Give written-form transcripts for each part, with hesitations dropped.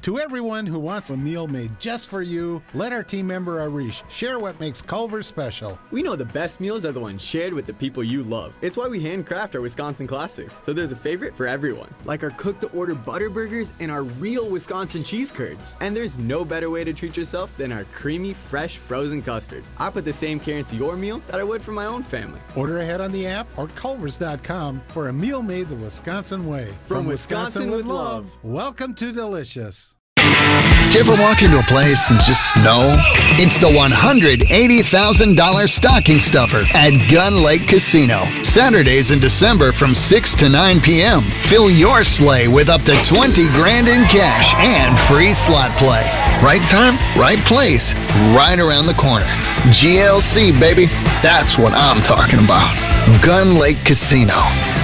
To everyone who wants a meal made just for you, let our team member Arish share what makes Culver's special. We know the best meals are the ones shared with the people you love. It's why we handcraft our Wisconsin classics, so there's a favorite for everyone. Like our cook-to-order butter burgers and our real Wisconsin cheese curds. And there's no better way to treat yourself than our creamy, fresh, frozen custard. I put the same care into your meal that I would for my own family. Order ahead on the app or culvers.com for a meal made the Wisconsin way. From Wisconsin with love. Welcome to Delicious. Do you ever walk into a place and just know? It's the $180,000 stocking stuffer at Gun Lake Casino. Saturdays in December from 6 to 9 p.m. Fill your sleigh with up to $20,000 in cash and free slot play. Right time, right place, right around the corner. GLC, baby. That's what I'm talking about. Gun Lake Casino.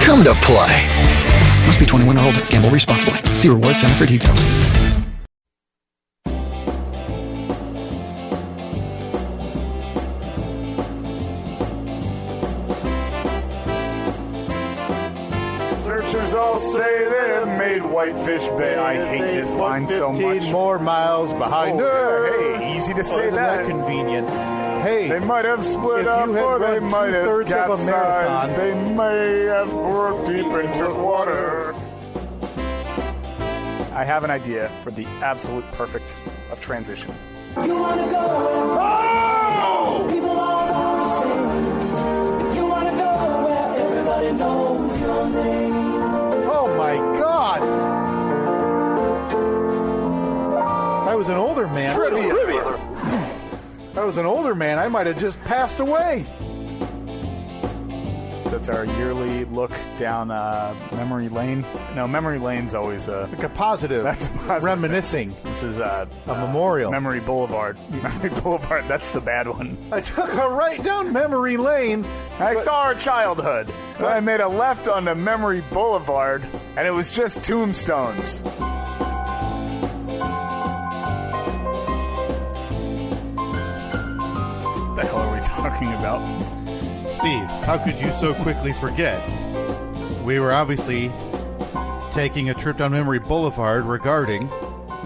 Come to play. Must be 21 or older. Gamble responsibly. See Rewards Center for details. Searchers all say they've made Whitefish Bay. I hate this line so much. 15 more miles behind her. Hey, easy to say Isn't that convenient? Hey, They might have split up, or they might have capsized. They may have broke deep into water. I have an idea for the absolute perfect of transition. You wanna go where people all wanna sing. You wanna go where everybody knows your name. oh my God! I was an older man. Trivia. I was an older man. I might have just passed away. That's our yearly look down memory lane. No, memory lane's always Like a positive. that's a positive. Reminiscing. This is A memorial. Memory Boulevard. Memory Boulevard. That's the bad one. I took a right down memory lane. I saw our childhood. Then I made a left onto Memory Boulevard, and it was just tombstones. The hell are we talking about? Steve, how could you so quickly forget? We were obviously taking a trip down Memory Boulevard regarding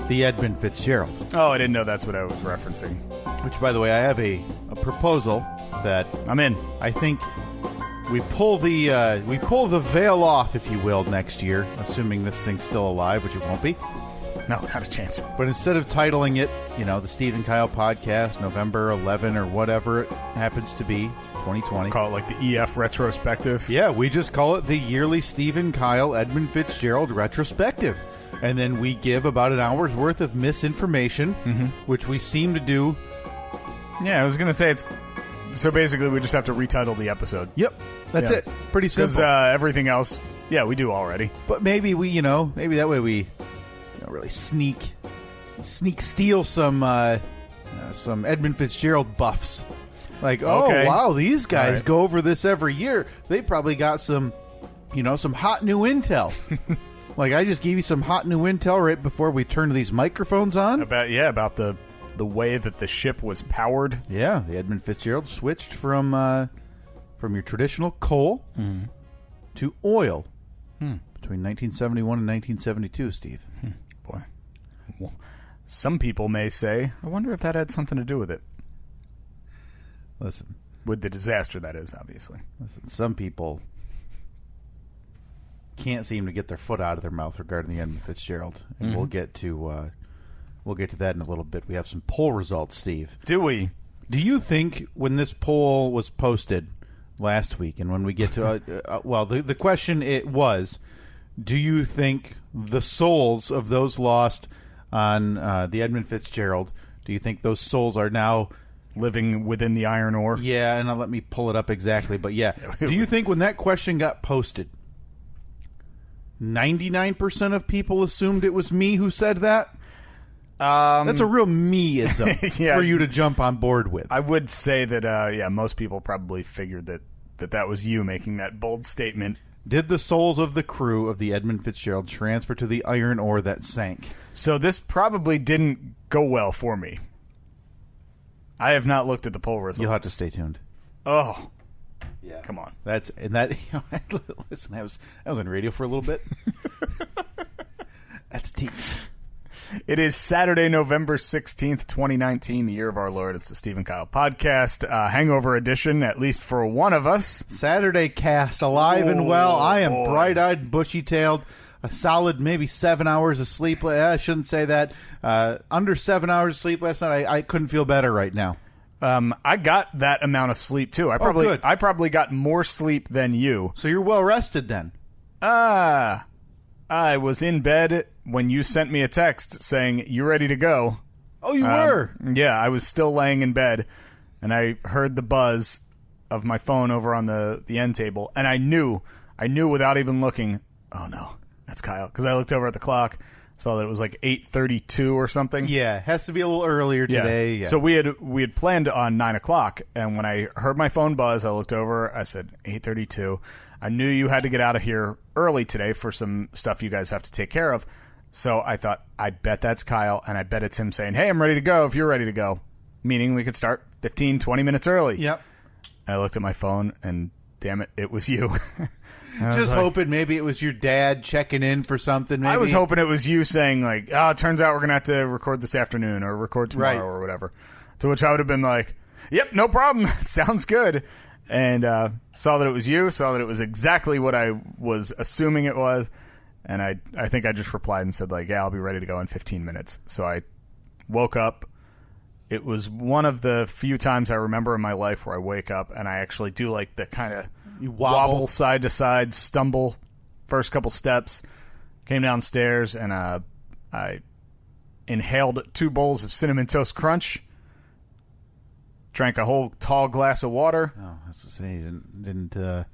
the Edmund Fitzgerald. Oh, I didn't know that's what I was referencing. Which, by the way, I have a proposal that I'm in. I think we pull the veil off, if you will, next year, assuming this thing's still alive, which it won't be. No, not a chance. But instead of titling it, the Steve and Kyle podcast, November 11 or whatever it happens to be, 2020. Call it like the EF retrospective. Yeah, we just call it the yearly Steve and Kyle Edmund Fitzgerald retrospective. And then we give about an hour's worth of misinformation, which we seem to do. Yeah, I was going to say so basically we just have to retitle the episode. Yep, that's it. Pretty simple. Because everything else, yeah, we do already. But maybe maybe that way we really sneak steal some Edmund Fitzgerald buffs. Like, Okay. oh, wow, these guys right. go over this every year. They probably got some hot new intel. Like, I just gave you some hot new intel right before we turned these microphones on. About the way that the ship was powered. Yeah, the Edmund Fitzgerald switched from your traditional coal to oil between 1971 and 1972, Steve. Boy. Well, some people may say, I wonder if that had something to do with it. Listen. With the disaster, that is, obviously. Listen, some people can't seem to get their foot out of their mouth regarding the Edmund Fitzgerald. And we'll get to that in a little bit. We have some poll results, Steve. Do we? Do you think when this poll was posted last week, and when we get to the question it was, do you think the souls of those lost on the Edmund Fitzgerald, do you think those souls are now Living within the iron ore? Yeah, and let me pull it up exactly, but yeah. Do you think when that question got posted, 99% of people assumed it was me who said that? That's a real me-ism for you to jump on board with. I would say that, most people probably figured that was you making that bold statement. Did the souls of the crew of the Edmund Fitzgerald transfer to the iron ore that sank? So this probably didn't go well for me. I have not looked at the poll results. You'll have to stay tuned. Oh. Yeah. Come on. Listen, I was on radio for a little bit. That's a tease. It is Saturday, November 16th, 2019, the year of our Lord. It's the Steve and Kyle podcast, hangover edition, at least for one of us. Saturday cast, alive and well. I am bright-eyed, bushy-tailed, a solid maybe 7 hours of sleep. I shouldn't say that. Under 7 hours of sleep last night. I couldn't feel better right now. I got that amount of sleep, too. I probably got more sleep than you. So you're well-rested then? I was in bed when you sent me a text saying, "You ready to go?" Oh, you were? Yeah, I was still laying in bed, and I heard the buzz of my phone over on the end table, and I knew without even looking, oh no, that's Kyle, because I looked over at the clock, saw that it was like 8:32 or something. Yeah, it has to be a little earlier today. Yeah. So we had planned on 9 o'clock, and when I heard my phone buzz, I looked over, I said, 8:32. I knew you had to get out of here early today for some stuff you guys have to take care of. So I thought, I bet that's Kyle, and I bet it's him saying, "Hey, I'm ready to go if you're ready to go." Meaning we could start 15, 20 minutes early. Yep. I looked at my phone, and damn it was you. Just hoping maybe it was your dad checking in for something. Maybe. I was hoping it was you saying, like, it turns out we're going to have to record this afternoon or record tomorrow or whatever. To which I would have been like, yep, no problem. Sounds good. And saw that it was you, saw that it was exactly what I was assuming it was, and I think I just replied and said, like, yeah, I'll be ready to go in 15 minutes. So I woke up. It was one of the few times I remember in my life where I wake up and I actually do, like, the kind of wobble side to side, stumble, first couple steps, came downstairs, and I inhaled 2 bowls of Cinnamon Toast Crunch, drank a whole tall glass of water. Oh, I was going to say, you didn't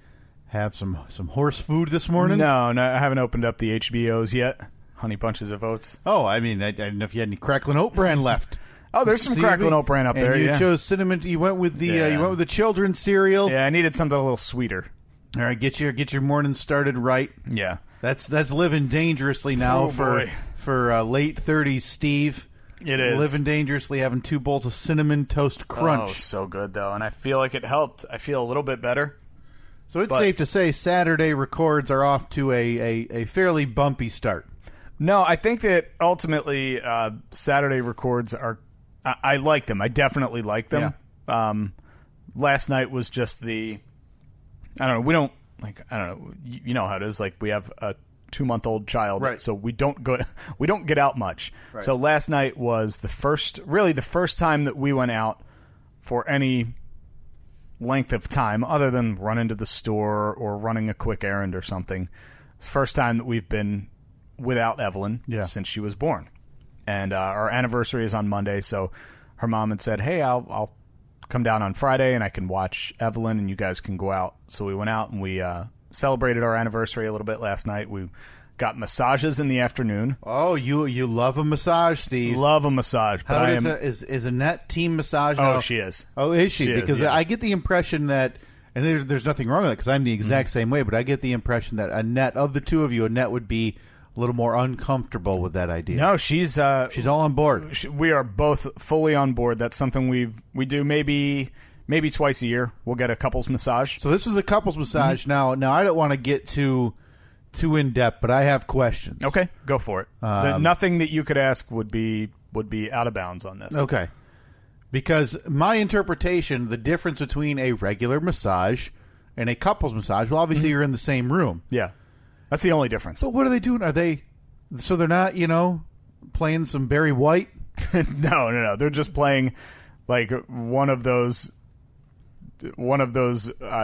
have some horse food this morning? No, I haven't opened up the HBOs yet. Honey Bunches of Oats. Oh, I mean, I didn't know if you had any Cracklin' Oat Bran left. Oh, there's some Cracklin' Oat Bran up there. You chose cinnamon. You went with the children's cereal. Yeah, I needed something a little sweeter. All right, get your morning started right. Yeah, that's living dangerously now for late 30s Steve. It is. Living dangerously, having 2 bowls of Cinnamon Toast Crunch. Oh, so good, though. And I feel like it helped. I feel a little bit better. So it's safe to say Saturday records are off to a fairly bumpy start. No, I think that ultimately Saturday records are... I like them. I definitely like them. Yeah. Last night was just I don't know. We don't... I don't know. You know how it is. Like, we have a 2-month-old child, right? So we don't get out much. Right. So last night was the first time that we went out for any length of time, other than running to the store or running a quick errand or something. It's the first time that we've been without Evelyn since she was born, and our anniversary is on Monday. So her mom had said, "Hey, I'll come down on Friday and I can watch Evelyn and you guys can go out." So we went out and we celebrated our anniversary a little bit last night. We got massages in the afternoon. Oh, you love a massage, Steve. Love a massage. But is Annette team massage? Oh, she is. Oh, is she? She because is, yeah. I get the impression that, and there's nothing wrong with that because I'm the exact same way, but I get the impression that Annette, of the two of you, Annette would be a little more uncomfortable with that idea. No, she's all on board. We are both fully on board. That's something we do maybe twice a year. We'll get a couples massage. So this was a couples massage. Now I don't want to get too in depth, but I have questions. Okay, go for it. Nothing that you could ask would be out of bounds on this. Okay, because my interpretation, the difference between a regular massage and a couples massage, well, obviously you're in the same room. Yeah. That's the only difference. But what are they doing? So they're not, playing some Barry White? No. They're just playing like one of those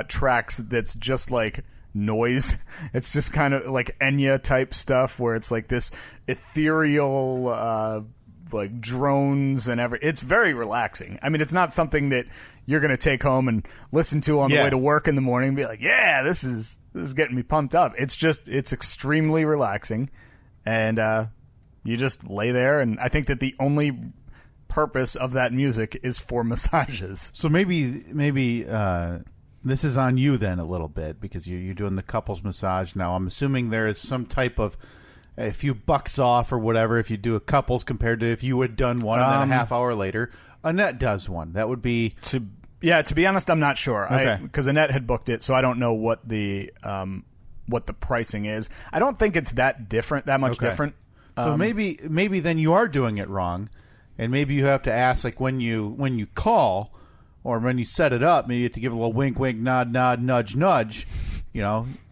tracks that's just like noise. It's just kind of like Enya type stuff where it's like this ethereal like drones and it's very relaxing. I mean, it's not something that you're going to take home and listen to on the way to work in the morning and be like, yeah, this is getting me pumped up. It's extremely relaxing, and you just lay there. And I think that the only purpose of that music is for massages. So maybe this is on you then a little bit because you're doing the couples massage now. I'm assuming there is some type of a few bucks off or whatever if you do a couples compared to if you had done one and then a half hour later Annette does one. That would be to be honest, I'm not sure. Okay. Because Annette had booked it, so I don't know what the pricing is. I don't think it's that much different. So maybe then you are doing it wrong, and maybe you have to ask, like, when you call or when you set it up, maybe you have to give a little wink, wink, nod, nod, nudge, nudge.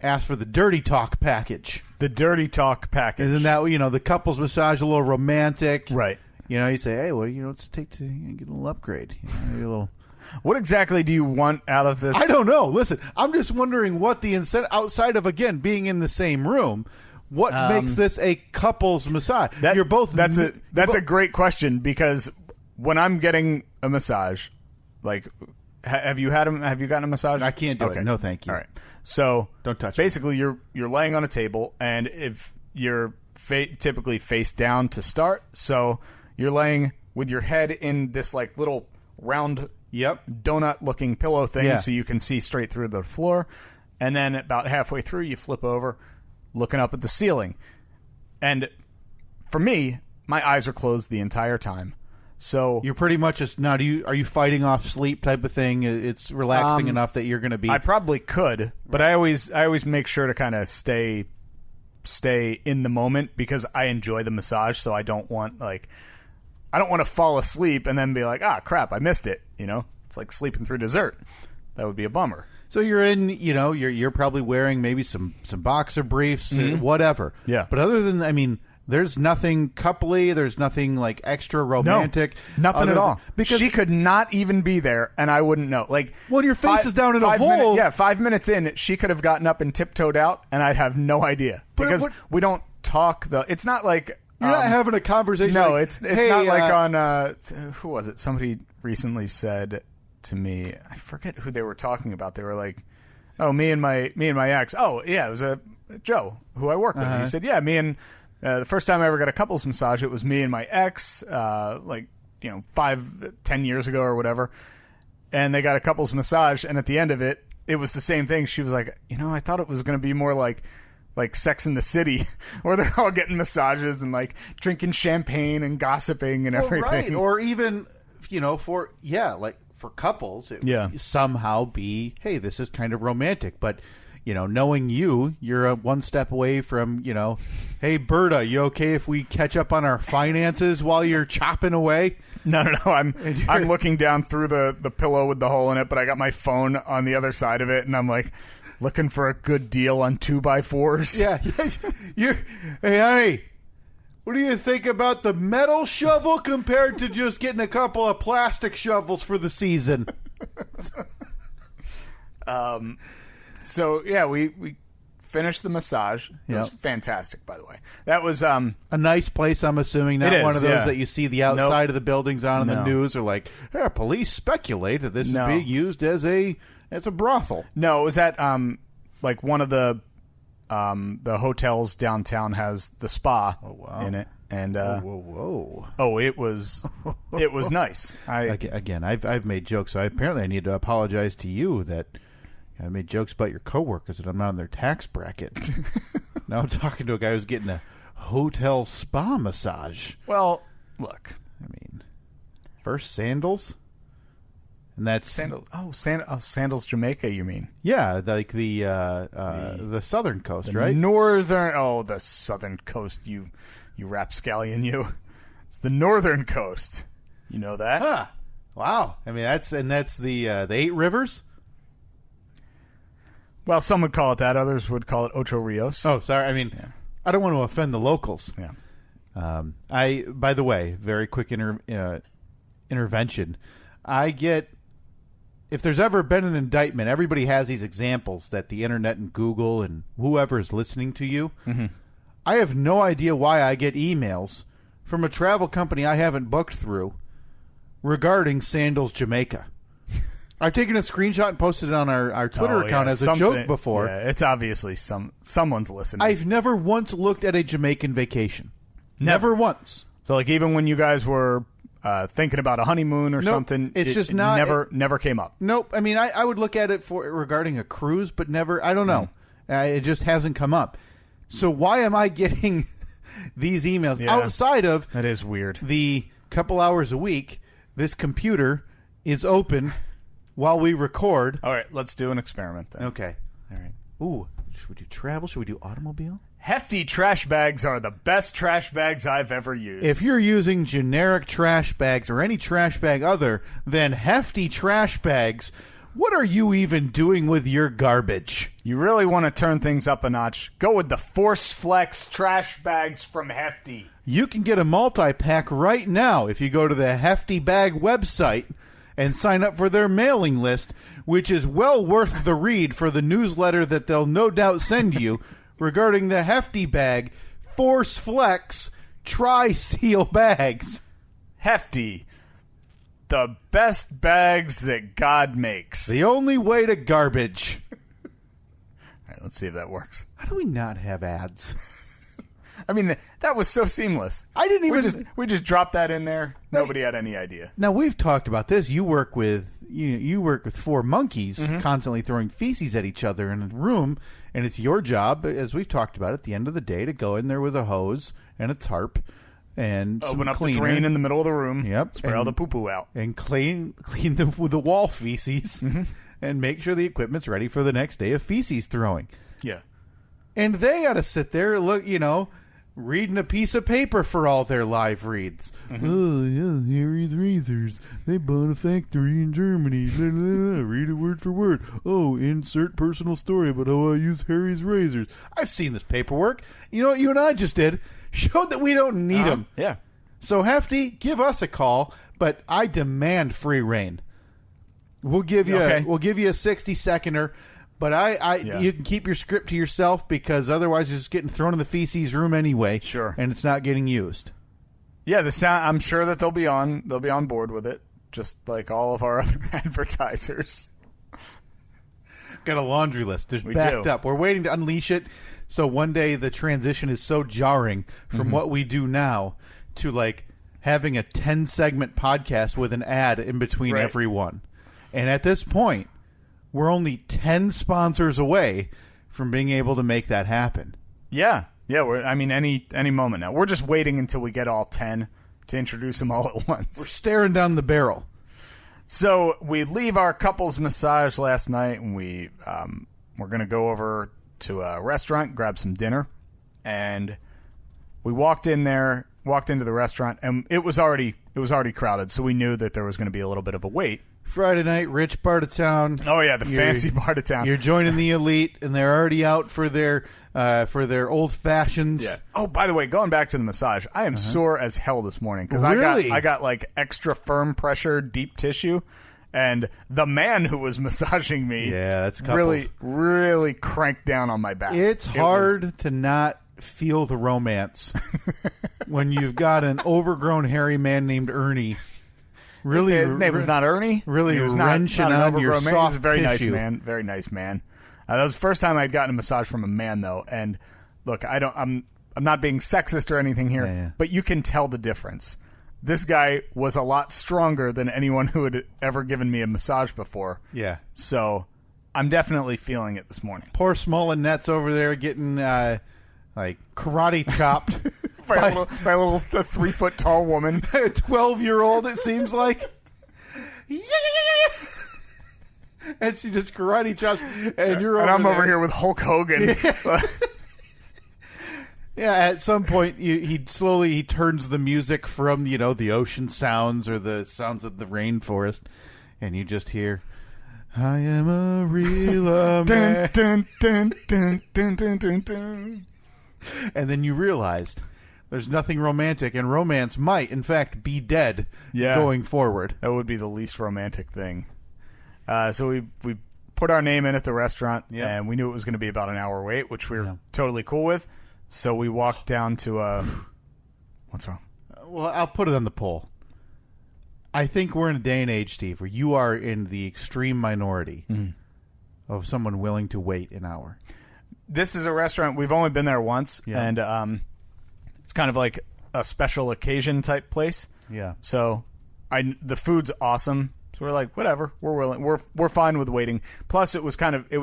Ask for the dirty talk package. The dirty talk package. Isn't that, the couples massage a little romantic? Right. You say, hey, what's it take to get a little upgrade? A little. What exactly do you want out of this? I don't know. Listen, I'm just wondering what the incentive, outside of, again, being in the same room, what makes this a couples massage? You're both. That's a great question, because when I'm getting a massage, like, have you gotten a massage? I can't do it. No, thank you. All right. So don't touch. Basically, you're laying on a table, and if you're typically face down to start, so you're laying with your head in this like little round, donut-looking pillow thing, so you can see straight through the floor, and then about halfway through, you flip over, looking up at the ceiling, and for me, my eyes are closed the entire time. So you're pretty much just now. Are you fighting off sleep type of thing? It's relaxing enough that you're going to be. I probably could, but I always make sure to kind of stay in the moment, because I enjoy the massage. So I don't want to fall asleep and then be like, crap, I missed it. It's like sleeping through dessert. That would be a bummer. So you're in, you're probably wearing maybe some boxer briefs, whatever. Yeah. But other than, there's nothing coupley. There's nothing like extra romantic. No, nothing at all. Because she could not even be there, and I wouldn't know. Like, well, your face is down in a hole. 5 minutes in, she could have gotten up and tiptoed out, and I'd have no idea, because we don't talk. It's not like you're not having a conversation. No, like, it's not like on. Who was it? Somebody recently said to me, I forget who they were talking about. They were like, "Oh, me and my ex." Oh, yeah, it was a Joe who I work with. He said, "Yeah, me and." The first time I ever got a couples massage, it was me and my ex, 5-10 years ago or whatever. And they got a couples massage, and at the end of it, it was the same thing. She was like, I thought it was going to be more like Sex in the City, where they're all getting massages and like drinking champagne and gossiping and everything. Right. Or even, for couples, it would somehow be, hey, this is kind of romantic, but. Knowing you're one step away from, hey, Berta, you okay if we catch up on our finances while you're chopping away? No. I'm looking down through the pillow with the hole in it, but I got my phone on the other side of it, and I'm like looking for a good deal on 2x4s. Yeah. Hey, honey, what do you think about the metal shovel compared to just getting a couple of plastic shovels for the season? So, yeah, we finished the massage. It was fantastic, by the way. That was a nice place, I'm assuming. Not one of those that you see the outside of the buildings on in the news, or like, police speculate that this is being used as a brothel. No, it was at like one of the hotels downtown has the spa in it. And it was nice. I've made jokes. So apparently I need to apologize to you that I made jokes about your coworkers that I'm not in their tax bracket. Now I'm talking to a guy who's getting a hotel spa massage. Well, look, first sandals, and that's Sandals, Jamaica. You mean? Yeah, like the southern coast, right? The southern coast. You rapscallion, you. It's the northern coast. You know that? Huh. Wow. That's the 8 rivers. Well, some would call it that. Others would call it Ocho Rios. Oh, sorry. I don't want to offend the locals. Yeah. By the way, very quick intervention. If there's ever been an indictment, everybody has these examples that the internet and Google and whoever is listening to you. Mm-hmm. I have no idea why I get emails from a travel company I haven't booked through regarding Sandals, Jamaica. I've taken a screenshot and posted it on our Twitter account as a joke before. Yeah, it's obviously someone's listening. I've never once looked at a Jamaican vacation. Never once. So, like, even when you guys were thinking about a honeymoon or something, it never came up. Nope. I would look at it regarding a cruise, but never. I don't know. It just hasn't come up. So why am I getting these emails outside of that is weird? The couple hours a week, this computer is open while we record. All right, let's do an experiment then. Okay. All right. Ooh, should we do travel? Should we do automobile? Hefty trash bags are the best trash bags I've ever used. If you're using generic trash bags or any trash bag other than Hefty trash bags, what are you even doing with your garbage? You really want to turn things up a notch, go with the Force Flex trash bags from Hefty. You can get a multi-pack right now if you go to the Hefty Bag website and sign up for their mailing list, which is well worth the read for the newsletter that they'll no doubt send you regarding the Hefty Bag Force Flex Tri-Seal bags. Hefty. The best bags that God makes. The only way to garbage. All right, let's see if that works. How do we not have ads? I mean, that was so seamless. I didn't even... We just dropped that in there. Nobody had any idea. Now, we've talked about this. You work with four monkeys constantly throwing feces at each other in a room, and it's your job, as we've talked about at the end of the day, to go in there with a hose and a tarp and open up cleaner. the drain in the middle of the room. Yep. Spray all the poo-poo out. And clean the wall feces and make sure the equipment's ready for the next day of feces throwing. Yeah. And they ought to sit there, reading a piece of paper for all their live reads. Oh, yeah, Harry's Razors. They bought a factory in Germany. Read it word for word. Oh, insert personal story about how I use Harry's Razors. I've seen this paperwork. You know what you and I just did? Showed that we don't need them. Yeah. So, Hefty, give us a call, but I demand free reign. We'll give you a 60-seconder. But you can keep your script to yourself because otherwise it's just getting thrown in the feces room anyway. Sure. And it's not getting used. Yeah, the sound. I'm sure that they'll be on board with it, just like all of our other advertisers. Got a laundry list. There's backed up. We're waiting to unleash it. So one day the transition is so jarring from what we do now to like having a 10-segment podcast with an ad in between every one. And at this point, we're only 10 sponsors away from being able to make that happen. Yeah. Any moment now. We're just waiting until we get all 10 to introduce them all at once. We're staring down the barrel. So we leave our couples massage last night, and we're going to go over to a restaurant, grab some dinner, and we walked into the restaurant, and it was already crowded, so we knew that there was going to be a little bit of a wait. Friday night, rich part of town. Oh yeah, the fancy part of town. You're joining the elite, and they're already out for their old fashions. Yeah. Oh, by the way, going back to the massage, I am sore as hell this morning because Really? I got like extra firm pressure deep tissue, and the man who was massaging me, that's really cranked down on my back. It's hard to not feel the romance when you've got an overgrown hairy man named Ernie. Really, his name was not Ernie. Really, he was wrenching not on your man. soft He was a very tissue. nice man. Very nice man. That was the first time I'd gotten a massage from a man, though. And look, I'm not being sexist or anything here, but you can tell the difference. This guy was a lot stronger than anyone who had ever given me a massage before. Yeah. So I'm definitely feeling it this morning. Poor Small Net's over there getting like karate chopped. by a little 3-foot tall woman. A 12-year-old, it seems like. And she just karate chops, and you're over I'm over there. here with Hulk Hogan. Yeah, at some point, he turns the music from, the ocean sounds or the sounds of the rainforest, and you just hear, I am a real American. Dun, dun, dun, dun, dun, dun, dun. And then you realized there's nothing romantic, and romance might, in fact, be dead going forward. That would be the least romantic thing. So we put our name in at the restaurant, and we knew it was going to be about an hour wait, which we were totally cool with. So we walked down to what's wrong? Well, I'll put it on the poll. I think we're in a day and age, Steve, where you are in the extreme minority of someone willing to wait an hour. This is a restaurant. We've only been there once, and it's kind of like a special occasion type place. Yeah. So the food's awesome. So we're like, whatever, we're willing. We're fine with waiting. Plus, it was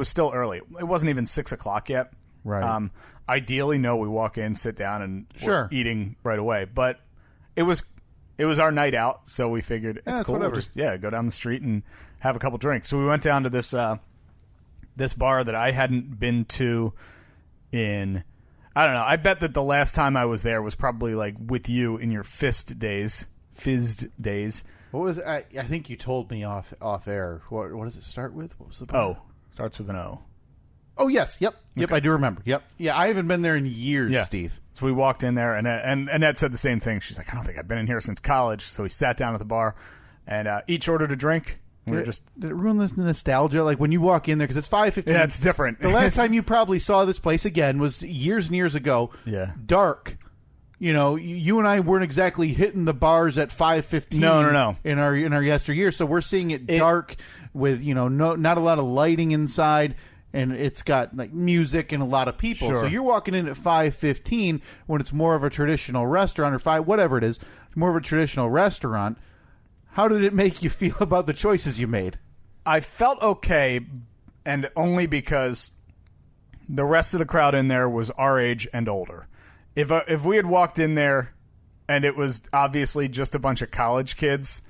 still early. It wasn't even 6 o'clock yet. Right. Ideally, no, we walk in, sit down, and Sure. we're eating right away. But it was our night out, so we figured it's cool. whatever. We'll just go down the street and have a couple drinks. So we went down to this bar that I hadn't been to in I don't know. I bet that the last time I was there was probably like with you in your fizzed days. What was it? I think you told me off air. What does it start with? What was the bar? Starts with an O. Oh yes, yep, Okay. I do remember. Yep, yeah. I haven't been there in years, Steve. So we walked in there, and Annette said the same thing. She's like, I don't think I've been in here since college. So we sat down at the bar, and each ordered a drink. Did it ruin the nostalgia? Like when you walk in there, because it's 5:15. Yeah, it's different. The last time you probably saw this place again was years and years ago. Yeah, dark. You know, you and I weren't exactly hitting the bars at 5:15. No. In our yesteryear, so we're seeing it dark with not a lot of lighting inside, and it's got like music and a lot of people. Sure. So you're walking in at 5:15 when it's more of a traditional restaurant, or whatever it is, more of a traditional restaurant. How did it make you feel about the choices you made? I felt okay, and only because the rest of the crowd in there was our age and older. If we had walked in there and it was obviously just a bunch of college kids,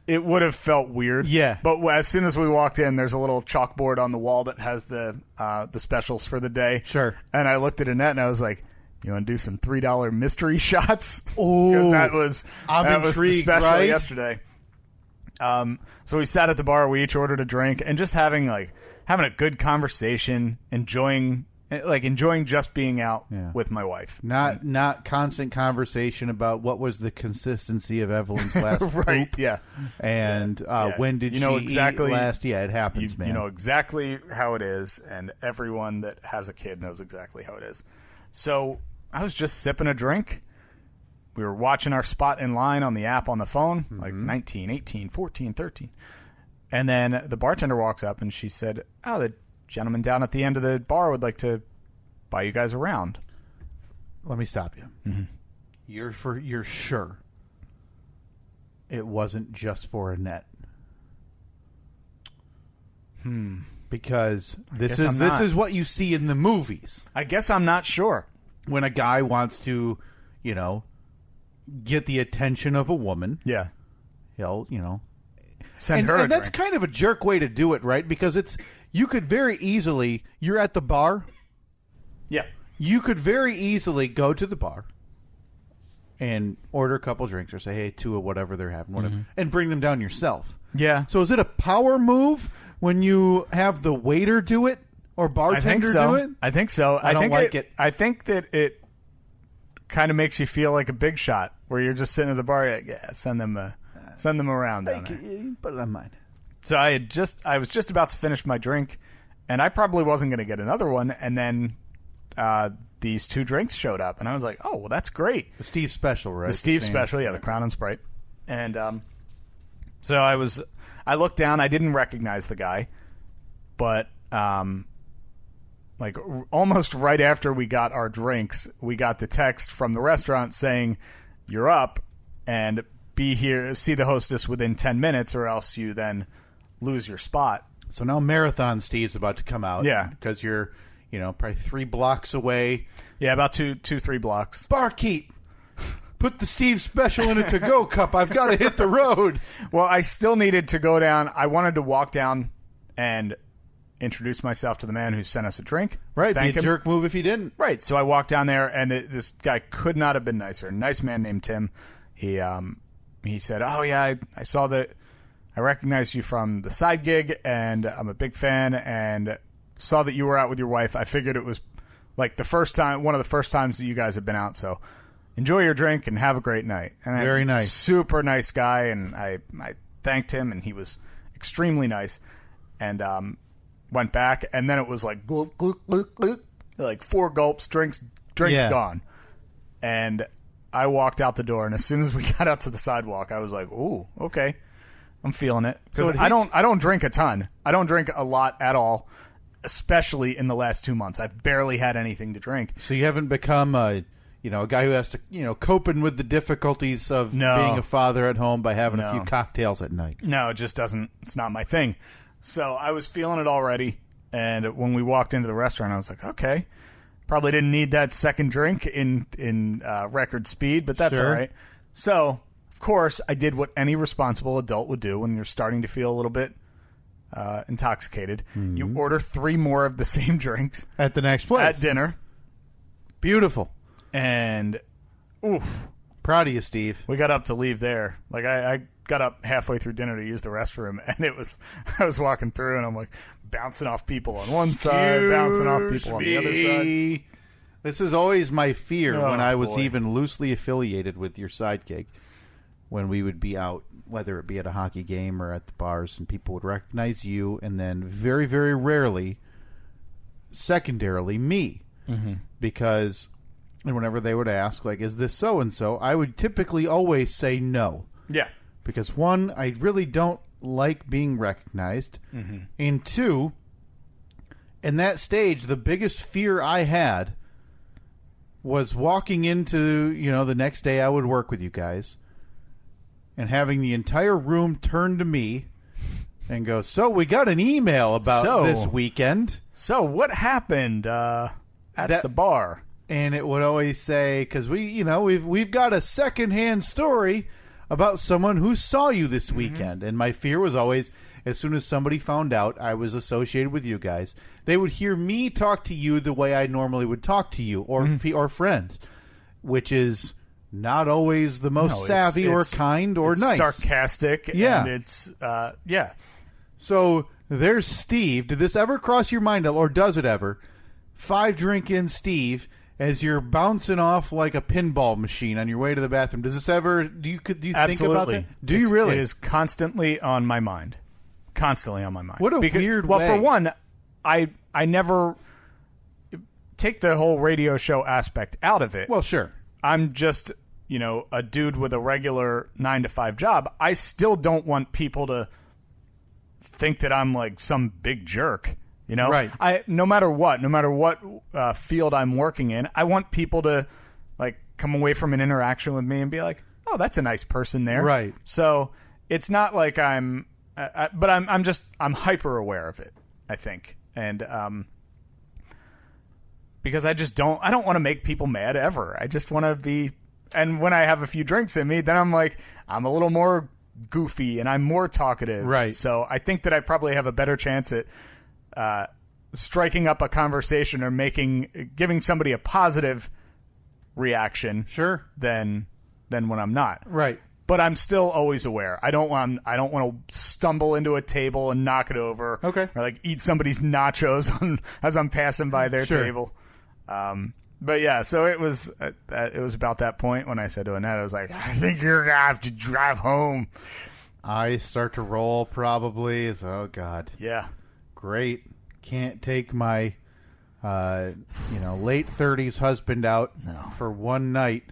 it would have felt weird. Yeah. But as soon as we walked in, there's a little chalkboard on the wall that has the specials for the day. Sure. And I looked at Annette and I was like, "You want to do some $3 mystery shots?" Oh, because that was the special right? yesterday. So we sat at the bar. We each ordered a drink and just having a good conversation, enjoying just being out with my wife. Not constant conversation about what was the consistency of Evelyn's last right, poop. Yeah. And when did she exactly, eat last? Yeah, it happens, man. You know exactly how it is, and everyone that has a kid knows exactly how it is. So I was just sipping a drink. We were watching our spot in line on the app on the phone, like 19, 18, 14, 13. And then the bartender walks up and she said, "Oh, the gentleman down at the end of the bar would like to buy you guys around." Let me stop you. Mm-hmm. You're sure it wasn't just for Annette? Because this is what you see in the movies. I guess I'm not sure. When a guy wants to, get the attention of a woman, he'll, send her. And that's kind of a jerk way to do it, right? Because you could very easily, you're at the bar. Yeah. You could very easily go to the bar and order a couple drinks or say, hey, two of whatever they're having, whatever, and bring them down yourself. Yeah. So is it a power move when you have the waiter do it or bartender do it? I think so. I don't like it. I think that it kind of makes you feel like a big shot where you're just sitting at the bar. Like, send them around down there. Put it on mine. So I was just about to finish my drink, and I probably wasn't going to get another one, and then these two drinks showed up, and I was like, oh, well, that's great. The Steve Special, right? The Steve Special, yeah, the Crown and Sprite. And so I looked down. I didn't recognize the guy, but like almost right after we got our drinks, we got the text from the restaurant saying, "You're up, and be here, see the hostess within 10 minutes, or else you then lose your spot." So now Marathon Steve's about to come out. Yeah. Because you're, probably 3 blocks away. Yeah, about 3 blocks. Barkeep, put the Steve Special in a to-go cup. I've got to hit the road. Well, I still needed to go down. I wanted to walk down and introduce myself to the man who sent us a drink. Right, Thank be a him. jerk move if you didn't. Right, so I walked down there, and this guy could not have been nicer. A nice man named Tim. He said, "Oh, yeah, I saw that. I recognized you from the side gig, and I'm a big fan, and saw that you were out with your wife. I figured it was like one of the first times that you guys have been out, so enjoy your drink and have a great night." And very nice. Super nice guy, and I thanked him, and he was extremely nice. And went back, and then it was like gluk, gluk, gluk, gluk, like 4 gulps, drinks gone. And I walked out the door, and as soon as we got out to the sidewalk, I was like, "Ooh, okay, I'm feeling it." Because I don't drink a ton. I don't drink a lot at all, especially in the last 2 months. I've barely had anything to drink. So you haven't become a guy who has to coping with the difficulties of being a father at home by having a few cocktails at night. No, it just doesn't. It's not my thing. So I was feeling it already, and when we walked into the restaurant, I was like, okay, probably didn't need that second drink in record speed, but that's all right. So, of course, I did what any responsible adult would do when you're starting to feel a little bit intoxicated. Mm-hmm. You order 3 more of the same drinks. At the next place. At dinner. Beautiful. And, oof. Proud of you, Steve. We got up to leave there. Like, I got up halfway through dinner to use the restroom, and I was walking through, and I'm like bouncing off people on one side, bouncing off people on the other side. This is always my fear when I was boy. even loosely affiliated with your sidekick. When we would be out, whether it be at a hockey game or at the bars, and people would recognize you, and then very, very rarely, secondarily, me. Mm-hmm. Because whenever they would ask, like, is this so-and-so, I would typically always say no. Yeah. Because, one, I really don't like being recognized. Mm-hmm. And two, in that stage, the biggest fear I had was walking into, the next day I would work with you guys and having the entire room turn to me and go, so we got an email about this weekend. So what happened at the bar? And it would always say, because we've got a secondhand story about someone who saw you this weekend. And my fear was always, as soon as somebody found out I was associated with you guys, they would hear me talk to you the way I normally would talk to you or friends, which is not always the most savvy or kind or nice. Sarcastic. Yeah. And it's, yeah. So there's Steve. Did this ever cross your mind, or does it ever? 5-drink-in Steve, as you're bouncing off like a pinball machine on your way to the bathroom. Does this ever? Do you think about that? Do you really? It is constantly on my mind. Constantly on my mind. What a weird way. Well, for one, I never take the whole radio show aspect out of it. Well, sure. I'm just, a dude with a regular 9-to-5 job. I still don't want people to think that I'm like some big jerk. Right. No matter what field I'm working in, I want people to like come away from an interaction with me and be like, "Oh, that's a nice person there." Right. So it's not like I'm hyper aware of it, I think, and because I don't want to make people mad ever. I just want to be, and when I have a few drinks in me, then I'm a little more goofy and I'm more talkative. Right. So I think that I probably have a better chance at striking up a conversation or giving somebody a positive reaction. Sure. Than when I'm not. Right. But I'm still always aware. I don't want to stumble into a table and knock it over. Okay. Or like eat somebody's nachos as I'm passing by their table. But yeah, so it was about that point when I said to Annette, I was like, I think you're gonna have to drive home. I start to roll probably. Oh God. Yeah. Great. Can't take my late 30s husband out for one night.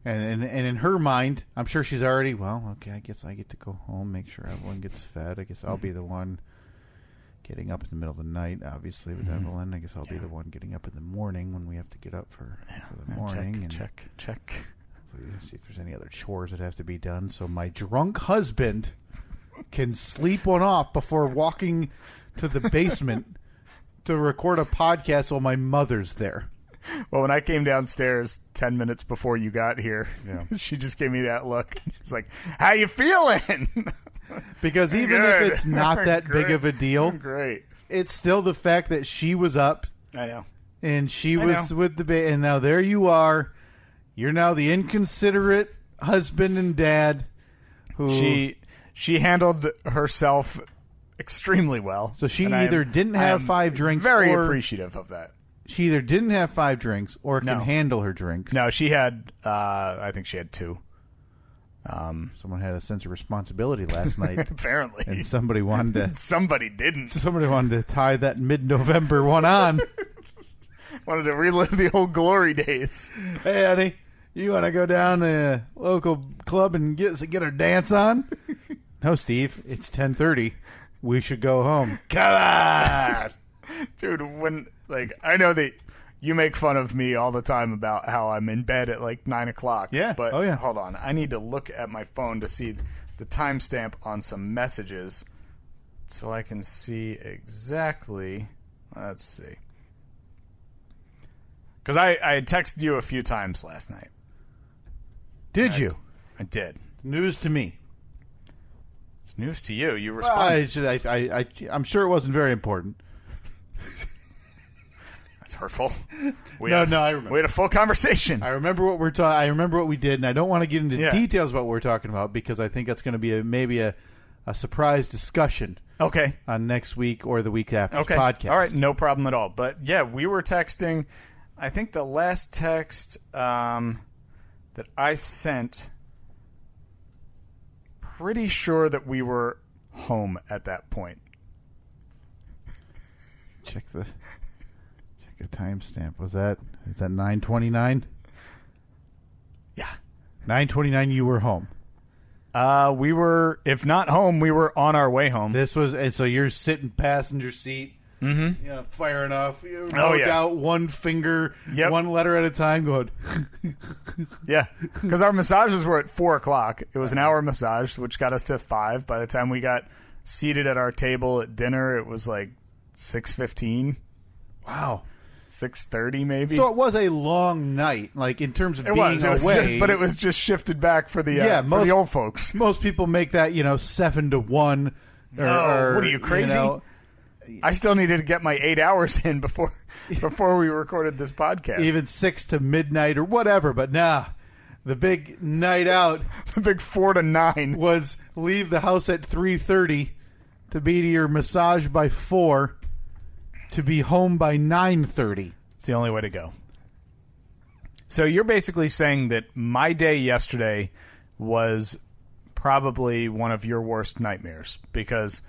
And in her mind, I'm sure she's already, okay, I guess I get to go home, make sure everyone gets fed. I guess I'll be the one getting up in the middle of the night, obviously, with Evelyn. I guess I'll be the one getting up in the morning when we have to get up for the morning. Check. See if there's any other chores that have to be done. So my drunk husband can sleep one off before walking to the basement to record a podcast while my mother's there. Well, when I came downstairs 10 minutes before you got here, she just gave me that look. She's like, how you feeling? Because even if it's not that big of a deal, it's still the fact that she was up. I know. And she was with the baby. And now there you are. You're now the inconsiderate husband and dad who... She handled herself extremely well. So she either didn't have 5 drinks very appreciative of that. She either didn't have 5 drinks or can handle her drinks. No, she had, I think she had 2. Someone had a sense of responsibility last night. Apparently. And somebody wanted to... Somebody didn't. Somebody wanted to tie that mid-November one on. Wanted to relive the old glory days. Hey, honey, you want to go down to the local club and get our dance on? No, Steve, it's 10:30. We should go home. Come on! Dude, I know that you make fun of me all the time about how I'm in bed at like 9 o'clock. Yeah. But hold on. I need to look at my phone to see the timestamp on some messages so I can see exactly. Let's see. Because I had texted you a few times last night. Did you? I did. News to me. It's news to you. You responded. I'm sure it wasn't very important. That's hurtful. I remember. We had a full conversation. I remember what we're talking. I remember what we did, and I don't want to get into details about what we're talking about because I think that's going to be maybe a surprise discussion. Okay. On next week or the week after podcast. All right, no problem at all. But yeah, we were texting. I think the last text that I sent, pretty sure that we were home at that point. Check the timestamp. Is that 9:29? Yeah. 9:29 you were home. We were, if not home, we were on our way home. And so you're sitting passenger seat, firing off, out one finger, one letter at a time, going. Yeah, because our massages were at 4:00. It was an hour massage, which got us to 5. By the time we got seated at our table at dinner, it was like 6:15. Wow. 6:30 maybe. So it was a long night, like in terms of being away. But it was just shifted back for the for the old folks. Most people make that 7 to 1. What are you, crazy? I still needed to get my 8 hours in before we recorded this podcast. Even 6 to midnight or whatever. But the big night out, the big 4 to 9 was leave the house at 3:30 to be to your massage by 4. To be home by 9:30. It's the only way to go. So you're basically saying that my day yesterday was probably one of your worst nightmares because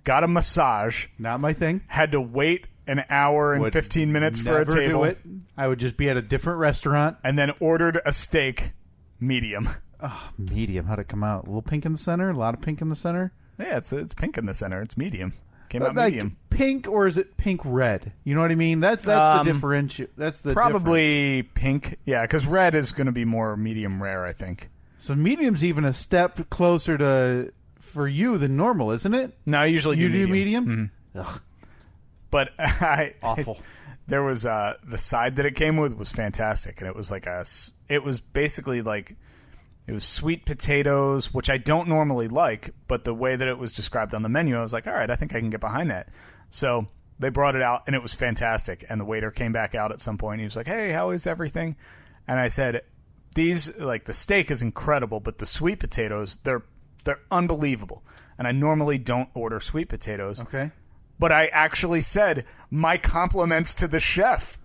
got a massage. Not my thing. Had to wait an hour and 15 minutes for a table. Do it. I would just be at a different restaurant. And then ordered a steak medium. Oh, medium. How'd it come out? A little pink in the center? A lot of pink in the center? Yeah, it's pink in the center. It's medium. Came out medium. Pink, or is it pink red? You know what I mean? That's the differential. That's the probably difference. Pink. Yeah, because red is going to be more medium rare, I think. So medium's even a step closer to for you than normal, isn't it? No, I usually do medium. Mm-hmm. Ugh. But awful. There was the side that it came with was fantastic, and it was basically like. It was sweet potatoes, which I don't normally like, but the way that it was described on the menu, I was like, all right, I think I can get behind that. So they brought it out, and it was fantastic. And the waiter came back out at some point. He was like, hey, how is everything? And I said, the steak is incredible, but the sweet potatoes, they're unbelievable. And I normally don't order sweet potatoes. Okay. But I actually said, my compliments to the chef.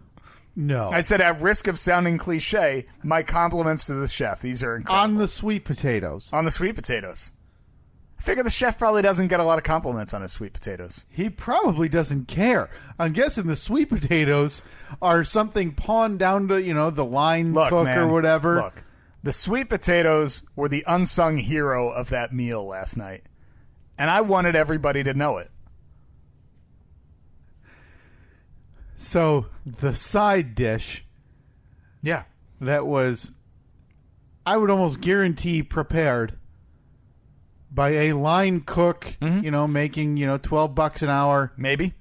No. I said, at risk of sounding cliche, my compliments to the chef. These are incredible. On the sweet potatoes. On the sweet potatoes. I figure the chef probably doesn't get a lot of compliments on his sweet potatoes. He probably doesn't care. I'm guessing the sweet potatoes are something pawned down to, the line cook or whatever. Look, the sweet potatoes were the unsung hero of that meal last night. And I wanted everybody to know it. So the side dish, that was, I would almost guarantee, prepared by a line cook, making $12 an hour, maybe.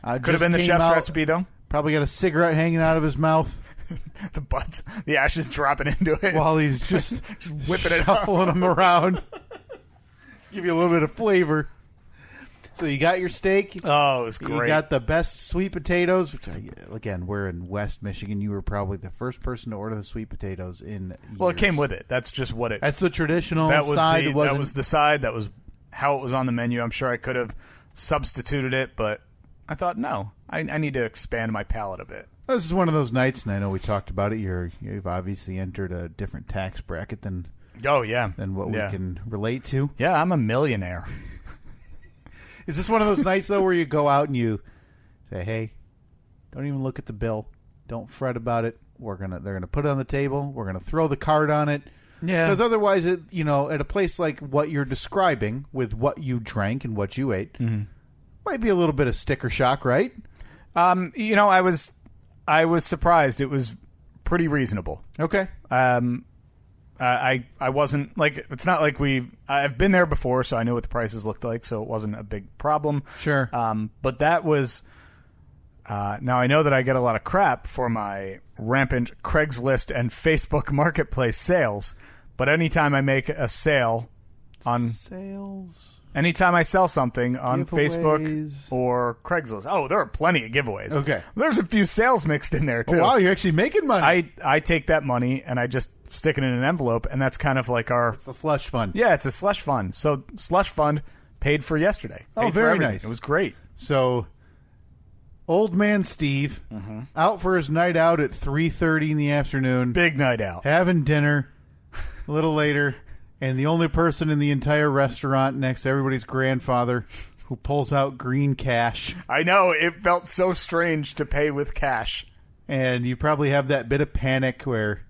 Could have been the chef's recipe though. Probably got a cigarette hanging out of his mouth. The ashes dropping into it while he's just whipping it, shuffling them around. Give you a little bit of flavor. So you got your steak. Oh, it was great. You got the best sweet potatoes. Which again, we're in West Michigan. You were probably the first person to order the sweet potatoes in years. Well, it came with it. That's just what it... That's the traditional that was side. That was the side. That was how it was on the menu. I'm sure I could have substituted it, but I thought, no. I need to expand my palate a bit. This is one of those nights, and I know we talked about it. You've obviously entered a different tax bracket than what we can relate to. Yeah, I'm a millionaire. Is this one of those nights, though, where you go out and you say, hey, don't even look at the bill. Don't fret about it. They're gonna put it on the table. We're gonna throw the card on it. Yeah. Because otherwise, at a place like what you're describing with what you drank and what you ate, might be a little bit of sticker shock, right? I was surprised. It was pretty reasonable. Okay. I wasn't like, it's not like I've been there before, so I knew what the prices looked like, so it wasn't a big problem. Sure. But that was, now I know that I get a lot of crap for my rampant Craigslist and Facebook Marketplace sales, but anytime I make a sale on sales, Anytime I sell something on Giveaways. Facebook or Craigslist. Oh, there are plenty of giveaways. Okay. There's a few sales mixed in there, too. Oh, wow, you're actually making money. I take that money and I just stick it in an envelope, and that's kind of like our... It's a slush fund. Yeah, it's a slush fund. So slush fund paid for yesterday. Oh, Paid for very everything. nice. It was great. So, old man Steve, out for his night out at 3:30 in the afternoon. Big night out. Having dinner a little later, and the only person in the entire restaurant next to everybody's grandfather who pulls out green cash. I know. It felt so strange to pay with cash. And you probably have that bit of panic where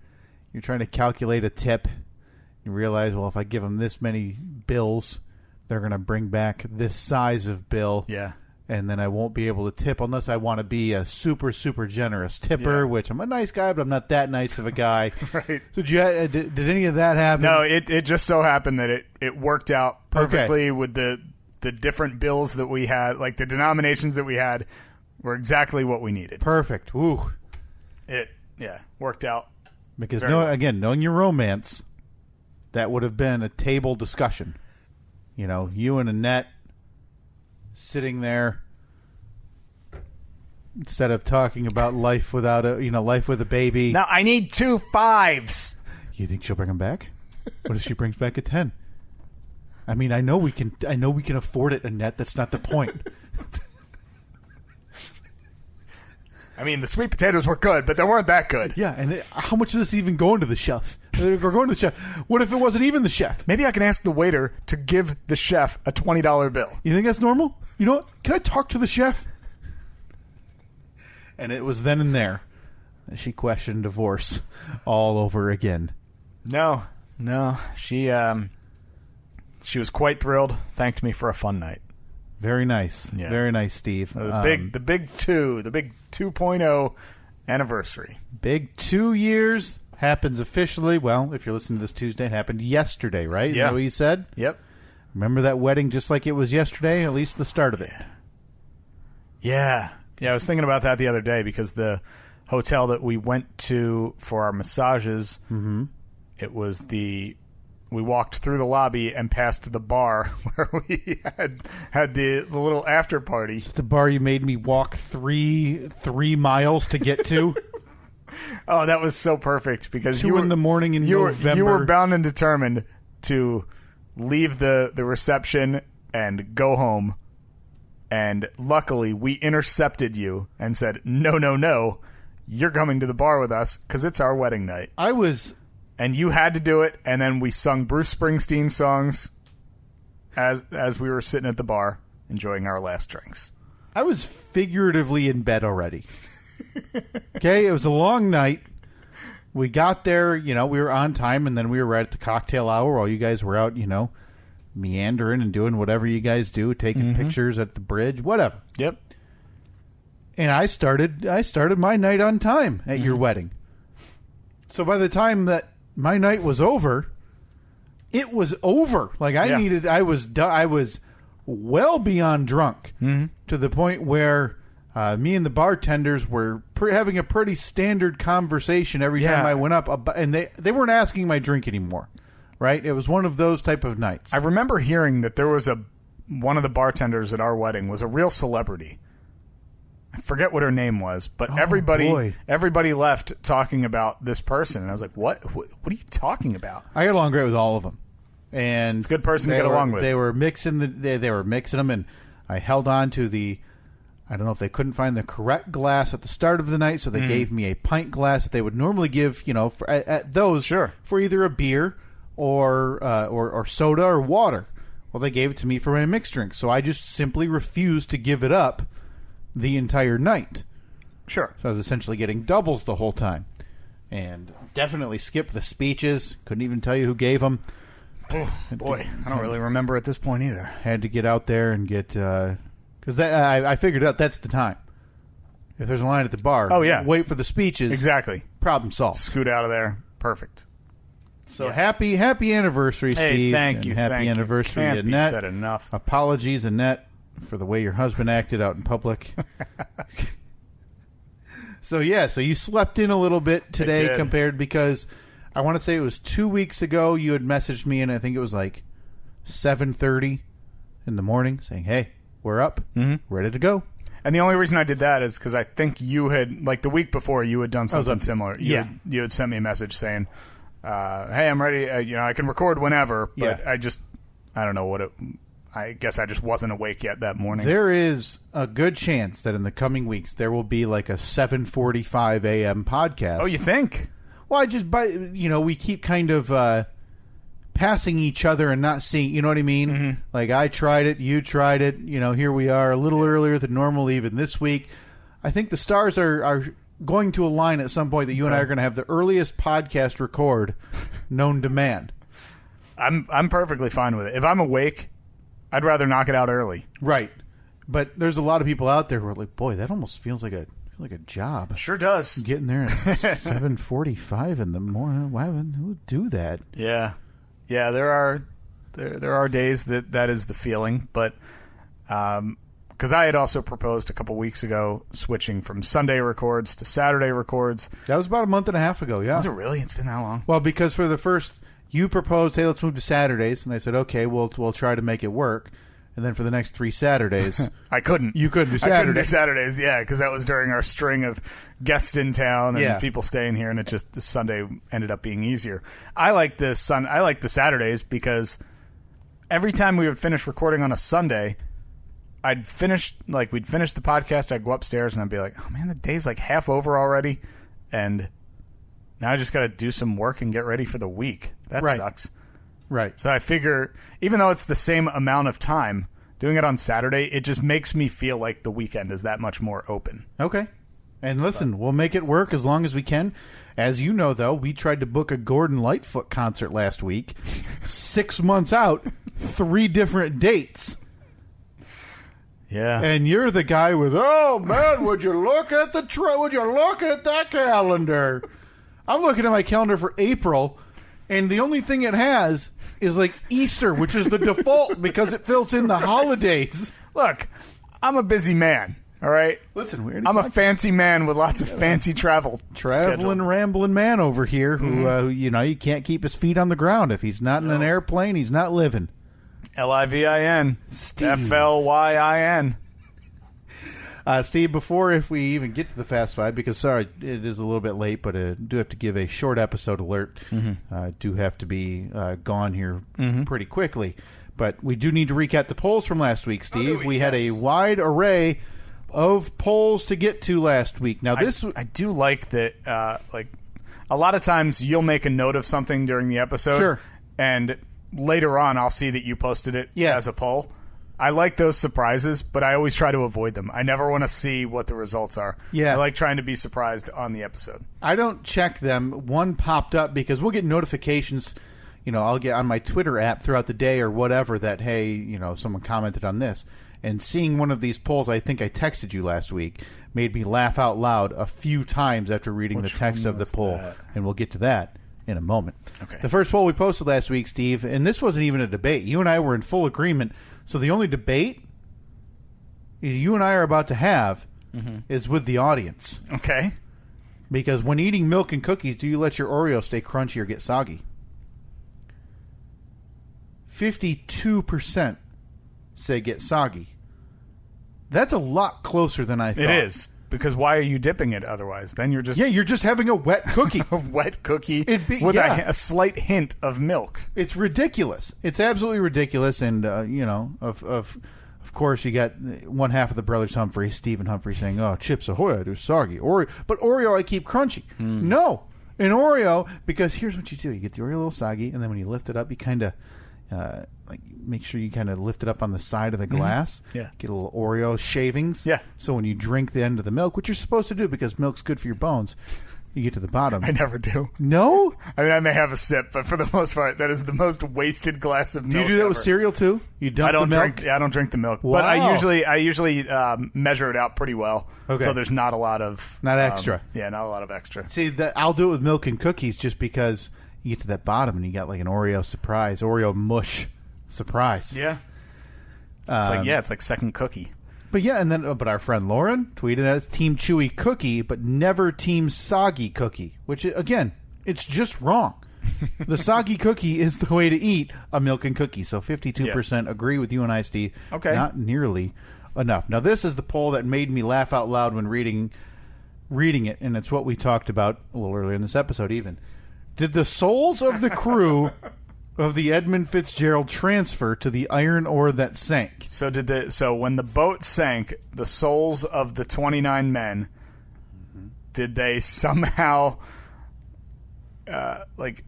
you're trying to calculate a tip. You realize, well, if I give them this many bills, they're going to bring back this size of bill. Yeah. And then I won't be able to tip unless I want to be a super, super generous tipper, which I'm a nice guy, but I'm not that nice of a guy. Right. So did any of that happen? No, it just so happened that it worked out perfectly with the different bills that we had, like the denominations that we had were exactly what we needed. Perfect. Woo. It worked out. Because Very knowing your romance, that would have been a table discussion. You know, you and Annette sitting there instead of talking about life without life with a baby. Now I need 2 5s. You think she'll bring them back? What if she brings back a 10? I mean, I know we can afford it, Annette. That's not the point. I mean, the sweet potatoes were good, but they weren't that good. Yeah, and how much of this even going to the chef? We're going to the chef. What if it wasn't even the chef? Maybe I can ask the waiter to give the chef a $20 bill. You think that's normal? You know what? Can I talk to the chef? And it was then and there that she questioned divorce all over again. No. She was quite thrilled. Thanked me for a fun night. Very nice. Yeah. Very nice, Steve. The big 2.0 anniversary. Big 2 years happens officially. Well, if you're listening to this Tuesday, it happened yesterday, right? Is that what you said? Yep. Remember that wedding just like it was yesterday? At least the start of it. Yeah. I was thinking about that the other day because the hotel that we went to for our massages, it was we walked through the lobby and passed the bar where we had the little after party. The bar you made me walk three miles to get to. Oh, that was so perfect because 2 in the morning in November. You were bound and determined to leave the reception and go home. And luckily, we intercepted you and said, no, you're coming to the bar with us because it's our wedding night. And you had to do it, and then we sung Bruce Springsteen songs as we were sitting at the bar enjoying our last drinks. I was figuratively in bed already. Okay, it was a long night. We got there, we were on time, and then we were right at the cocktail hour while you guys were out, meandering and doing whatever you guys do, taking pictures at the bridge, whatever. Yep. And I started my night on time at your wedding. So by the time that my night was over, it was over. Like I was done. I was well beyond drunk to the point where me and the bartenders were having a pretty standard conversation every time I went up, and they weren't asking my drink anymore. Right? It was one of those type of nights. I remember hearing that there was one of the bartenders at our wedding was a real celebrity. I forget what her name was, but everybody left talking about this person, and I was like, "What are you talking about?" I got along great with all of them, and it's a good person to get along with. They were mixing they were mixing them, and I held on to I don't know if they couldn't find the correct glass at the start of the night, so they gave me a pint glass that they would normally give, at those for either a beer or soda or water. Well, they gave it to me for my mixed drink, so I just simply refused to give it up the entire night. Sure. So I was essentially getting doubles the whole time. And definitely skipped the speeches. Couldn't even tell you who gave them. Boy, I don't really remember at this point either. Had to get out there and get... Because I figured out that's the time. If there's a line at the bar, wait for the speeches. Exactly. Problem solved. Scoot out of there. Perfect. So happy anniversary, Steve. Hey, thank you. Happy anniversary, Can't Annette. be said enough. Apologies, Annette, for the way your husband acted out in public. So you slept in a little bit today compared, because I want to say it was 2 weeks ago you had messaged me, and I think it was like 7:30, in the morning saying, hey, we're up, ready to go. And the only reason I did that is because I think you had, like the week before, you had done something similar. You had sent me a message saying, hey, I'm ready. I can record whenever, but I don't know I guess I just wasn't awake yet that morning. There is a good chance that in the coming weeks there will be like a 7:45 a.m. podcast. Oh, you think? Well, we keep kind of passing each other and not seeing, you know what I mean? Mm-hmm. Like I tried it, you tried it, here we are a little earlier than normal even this week. I think the stars are going to align at some point that you and I are going to have the earliest podcast record known to man. I'm perfectly fine with it. If I'm awake, I'd rather knock it out early. Right. But there's a lot of people out there who are like, boy, that almost feels like a job. Sure does. Getting there at 7:45 in the morning. Why who would do that? Yeah. Yeah, there are days that is the feeling, but because I had also proposed a couple weeks ago switching from Sunday records to Saturday records. That was about a month and a half ago, yeah. Was it really? It's been that long? Well, because for the first... You proposed, hey, let's move to Saturdays, and I said, okay, we'll try to make it work. And then for the next 3 Saturdays, I couldn't. You couldn't do Saturdays. I couldn't do Saturdays, yeah, because that was during our string of guests in town and people staying here, and the Sunday ended up being easier. I like the Saturdays because every time we would finish recording on a Sunday, we'd finish the podcast, I'd go upstairs and I'd be like, oh man, the day's like half over already, and now I just got to do some work and get ready for the week. That sucks. Right. So I figure, even though it's the same amount of time, doing it on Saturday, it just makes me feel like the weekend is that much more open. Okay. And listen, we'll make it work as long as we can. As you know, though, we tried to book a Gordon Lightfoot concert last week. 6 months out, 3 different dates. Yeah. And you're the guy with, oh, man, would you look at that calendar? I'm looking at my calendar for April, and the only thing it has is like Easter, which is the default because it fills in the holidays. Look, I'm a busy man, all right? Listen, I'm a fancy man with lots of fancy traveling, rambling man over here who, you can't keep his feet on the ground. If he's not in an airplane, he's not living. Livin. FLYIN. Steve, before if we even get to the Fast Five, because sorry, it is a little bit late, but I do have to give a short episode alert. Do have to be gone here pretty quickly. But we do need to recap the polls from last week, Steve. We had a wide array of polls to get to last week. Now, I do like that, a lot of times you'll make a note of something during the episode. Sure. And later on, I'll see that you posted it as a poll. I like those surprises, but I always try to avoid them. I never want to see what the results are. Yeah. I like trying to be surprised on the episode. I don't check them. One popped up because we'll get notifications. I'll get on my Twitter app throughout the day or whatever that, hey, someone commented on this. And seeing one of these polls, I think I texted you last week, made me laugh out loud a few times after reading the text of the poll. And we'll get to that in a moment. Okay. The first poll we posted last week, Steve, and this wasn't even a debate. You and I were in full agreement. So the only debate you and I are about to have is with the audience. Okay. Because when eating milk and cookies, do you let your Oreo stay crunchy or get soggy? 52% say get soggy. That's a lot closer than I thought. It is. Because why are you dipping it otherwise? Then you're just... Yeah, you're just having a wet cookie. A wet cookie with a slight hint of milk. It's ridiculous. It's absolutely ridiculous. And, of course, you got one half of the brothers Humphrey, Stephen Humphrey, saying, oh, Chips Ahoy, I do soggy. But Oreo, I keep crunchy. No. In Oreo, because here's what you do. You get the Oreo a little soggy, and then when you lift it up, you kind of... make sure you kind of lift it up on the side of the glass. Yeah. Get a little Oreo shavings. Yeah. So when you drink the end of the milk, which you're supposed to do because milk's good for your bones, you get to the bottom. I never do. No? I mean, I may have a sip, but for the most part, that is the most wasted glass of milk. Do you do that with cereal too? You dump the milk? I don't drink the milk. Wow. But I usually measure it out pretty well. Okay. So there's not a lot of... Not extra. Not a lot of extra. See, I'll do it with milk and cookies just because you get to that bottom and you got like an Oreo surprise, Oreo mush surprise. Yeah. It's like second cookie. But but our friend Lauren tweeted at us Team Chewy Cookie, but never Team Soggy Cookie, which again, it's just wrong. The soggy cookie is the way to eat a milk and cookie. So 52% agree with you and I, Steve. Okay. Not nearly enough. Now, this is the poll that made me laugh out loud when reading it, and it's what we talked about a little earlier in this episode even. Did the souls of the crew of the Edmund Fitzgerald transfer to the iron ore that sank? So when the boat sank, the souls of the 29 men, did they somehow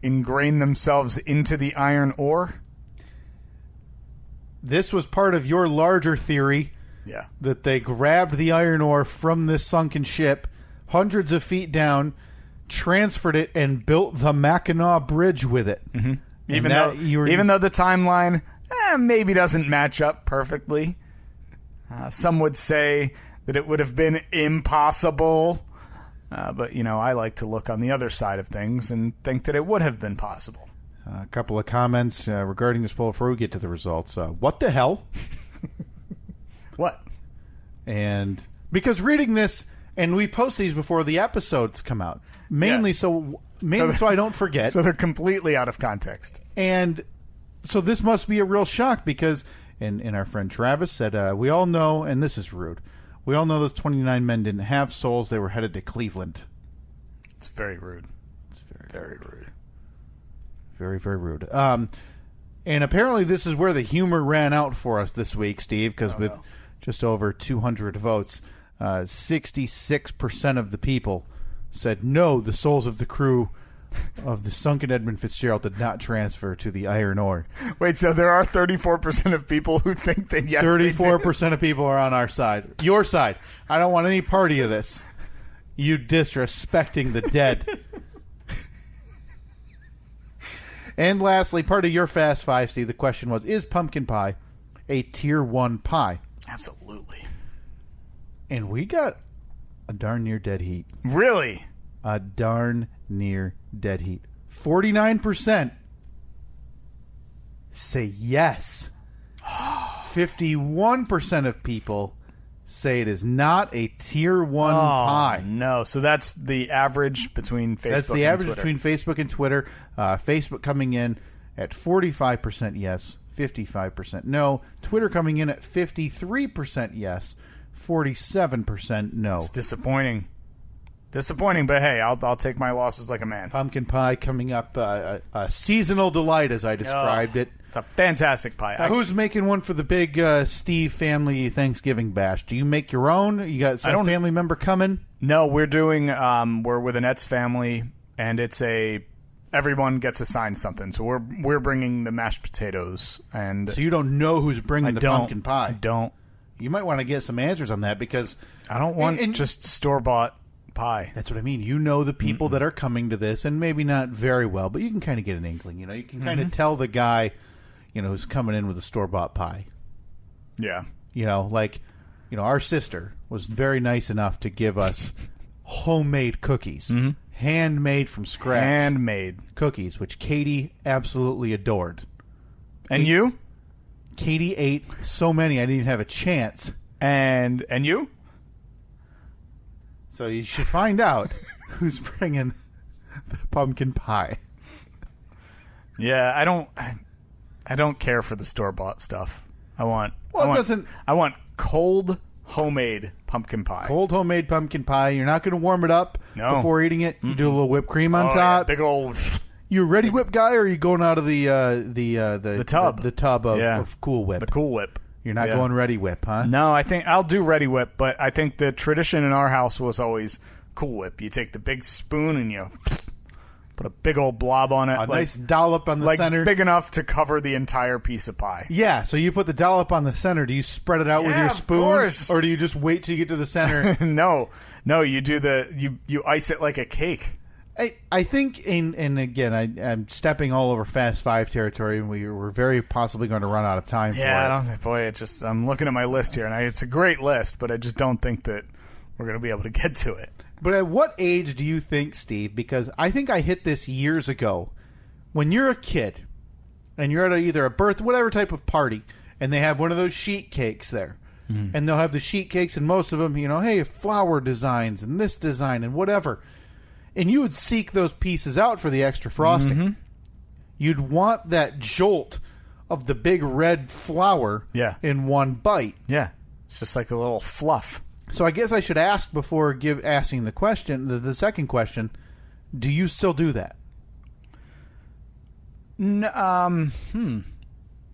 ingrain themselves into the iron ore? This was part of your larger theory. Yeah. That they grabbed the iron ore from this sunken ship, hundreds of feet down, transferred it, and built the Mackinac Bridge with it. Mm-hmm. Even though the timeline maybe doesn't match up perfectly. Some would say that it would have been impossible. But, I like to look on the other side of things and think that it would have been possible. A couple of comments regarding this poll before we get to the results. What the hell? What? And because reading this, and we post these before the episodes come out, mainly so I don't forget. So they're completely out of context. And so this must be a real shock because, and our friend Travis said, we all know, and this is rude, we all know those 29 men didn't have souls. They were headed to Cleveland. It's very rude. It's very rude. Very, very rude. And apparently this is where the humor ran out for us this week, Steve, because with just over 200 votes, 66% of the people said no, the souls of the crew of the sunken Edmund Fitzgerald did not transfer to the iron ore. Wait, so there are 34% of people who think that yes, 34% of people are on our side. Your side. I don't want any party of this. You disrespecting the dead. And lastly, part of your Fast Five, Steve, the question was, is pumpkin pie a tier 1 pie? Absolutely. And we got a darn near dead heat. Really? A darn near dead heat. 49% say yes. 51% of people say it is not a tier 1 pie. No, so that's the average between Facebook and Twitter. That's the average between Facebook and Twitter. Facebook coming in at 45% yes, 55% no. Twitter coming in at 53% yes, 47% no. It's disappointing. Disappointing, but hey, I'll take my losses like a man. Pumpkin pie coming up, a seasonal delight as I described it. It's a fantastic pie. Who's making one for the big Steve family Thanksgiving bash? Do you make your own? You got some family member coming? No, we're doing. We're with Annette's family, and it's everyone gets assigned something. So we're bringing the mashed potatoes, and so you don't know who's bringing the pumpkin pie. I don't. You might want to get some answers on that because I don't want just store-bought pie. That's what I mean. You know the people that are coming to this, and maybe not very well, but you can kind of get an inkling. You can kind of tell the guy, who's coming in with a store-bought pie. Yeah. Our sister was very nice enough to give us homemade cookies, handmade from scratch, handmade cookies, which Katie absolutely adored. And you? Katie ate so many I didn't even have a chance. And you? So you should find out who's bringing the pumpkin pie. Yeah, I don't care for the store-bought stuff. I want cold homemade pumpkin pie. Cold homemade pumpkin pie. You're not going to warm it up before eating it. You do a little whipped cream on top. Yeah, big old. You a Ready Whip guy, or are you going out of the tub? The tub of Cool Whip. The Cool Whip. You're not going Ready Whip, huh? No, I think I'll do Ready Whip, but I think the tradition in our house was always Cool Whip. You take the big spoon and you put a big old blob on it. A nice dollop on the center. Big enough to cover the entire piece of pie. Yeah, so you put the dollop on the center. Do you spread it out with your spoon? Of course. Or do you just wait till you get to the center? No, you do you ice it like a cake. I think, and again, I'm stepping all over Fast Five territory, and we're very possibly going to run out of time for it. Yeah, I'm looking at my list here, and it's a great list, but I just don't think that we're going to be able to get to it. But at what age do you think, Steve, because I think I hit this years ago, when you're a kid, and you're at either a birth, whatever type of party, and they have one of those sheet cakes there, and they'll have the sheet cakes, and most of them, hey, flower designs, and this design, and whatever. And you would seek those pieces out for the extra frosting. You'd want that jolt of the big red flour in one bite. Yeah. It's just like a little fluff. So I guess I should ask before asking the question, the second question, do you still do that? Boy,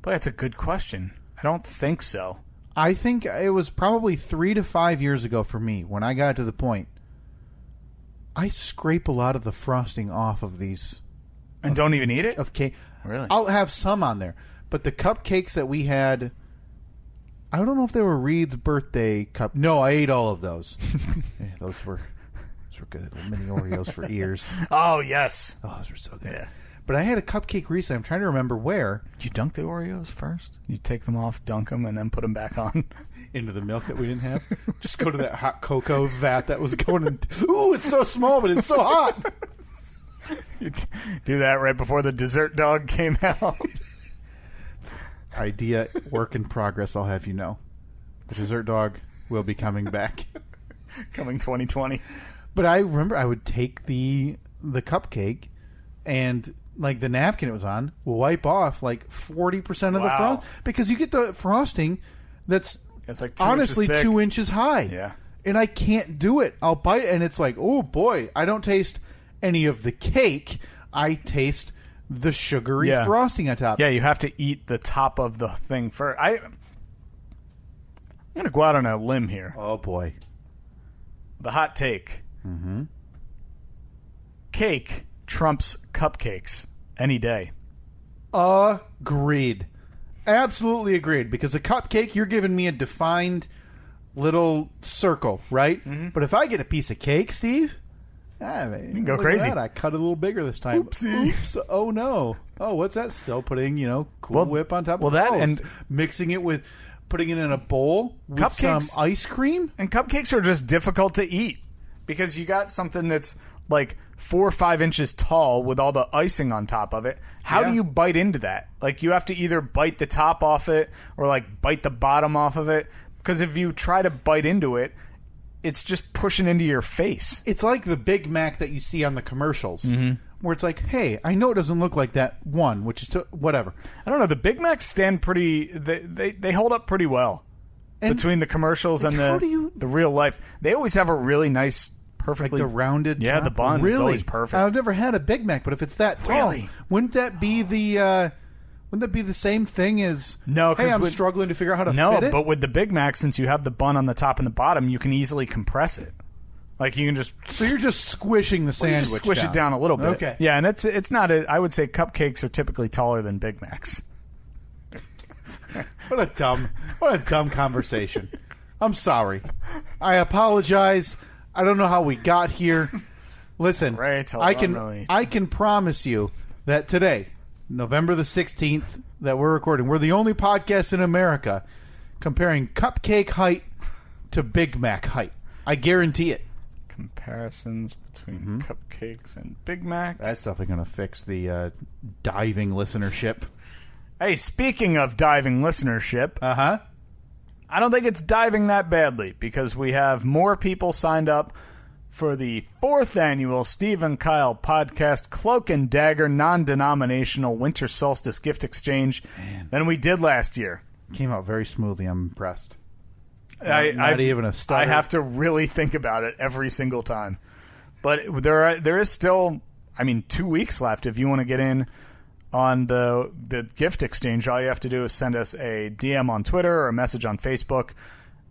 that's a good question. I don't think so. I think it was probably 3 to 5 years ago for me when I got to the point. I scrape a lot of the frosting off of these. And don't even eat it? Of cake. Really? I'll have some on there. But the cupcakes that we had, I don't know if they were Reed's birthday cup. No, I ate all of those. Yeah, those were good. Little mini Oreos for ears. Oh, yes. Oh, those were so good. Yeah. But I had a cupcake recently. I'm trying to remember where. Did you dunk the Oreos first? You take them off, dunk them, and then put them back on? Into the milk that we didn't have? Just go to that hot cocoa vat that was going in. Ooh, it's so small, but it's so hot. You do that right before the dessert dog came out. Idea, work in progress, I'll have you know. The dessert dog will be coming back. Coming 2020. But I remember I would take the cupcake and, like, the napkin it was on, wipe off, like, 40% of the frost. Because you get the frosting that's it's like 2 honestly inches thick. 2 inches high. Yeah. And I can't do it. I'll bite it, and it's like, oh, boy. I don't taste any of the cake. I taste the sugary frosting on top. Yeah, you have to eat the top of the thing first. I'm going to go out on a limb here. Oh, boy. The hot take. Mm-hmm. Cake trumps cupcakes any day. Agreed. Absolutely agreed. Because a cupcake, you're giving me a defined little circle, right? Mm-hmm. But if I get a piece of cake, Steve, you can go crazy. I cut it a little bigger this time. Oopsie. Oops. Oh, no. Oh, what's that? Still putting, Cool Whip on top of that, and mixing it with, putting it in a bowl with cupcakes, some ice cream. And cupcakes are just difficult to eat because you got something that's like 4 or 5 inches tall with all the icing on top of it. How do you bite into that? Like, you have to either bite the top off it or, like, bite the bottom off of it. Because if you try to bite into it, it's just pushing into your face. It's like the Big Mac that you see on the commercials, where it's like, hey, I know it doesn't look like that one, which is whatever. I don't know. The Big Macs stand pretty. They hold up pretty well between the commercials and the real life. They always have a really nice, perfectly like the rounded. Yeah, top. the bun is always perfect. I've never had a Big Mac, but if it's that tall, wouldn't that be the? Wouldn't that be the same thing as? No, hey, I'm struggling to figure out how to fit it. No, but with the Big Mac, since you have the bun on the top and the bottom, you can easily compress it. Like you can just. So you're just squishing the sandwich. You just squish it down a little bit. Okay. Yeah, and it's not. I would say cupcakes are typically taller than Big Macs. What a dumb conversation. I'm sorry. I apologize. I don't know how we got here. Listen, I can promise you that today, November the 16th, that we're recording, we're the only podcast in America comparing cupcake height to Big Mac height. I guarantee it. Comparisons between cupcakes and Big Macs. That's definitely going to fix the diving listenership. Hey, speaking of diving listenership, I don't think it's diving that badly because we have more people signed up for the 4th annual Steve and Kyle podcast Cloak and Dagger non-denominational winter solstice gift exchange than we did last year. Came out very smoothly. I'm impressed. Not even a stutter. I have to really think about it every single time. But there is still, 2 weeks left if you want to get in on the gift exchange. All you have to do is send us a DM on Twitter or a message on Facebook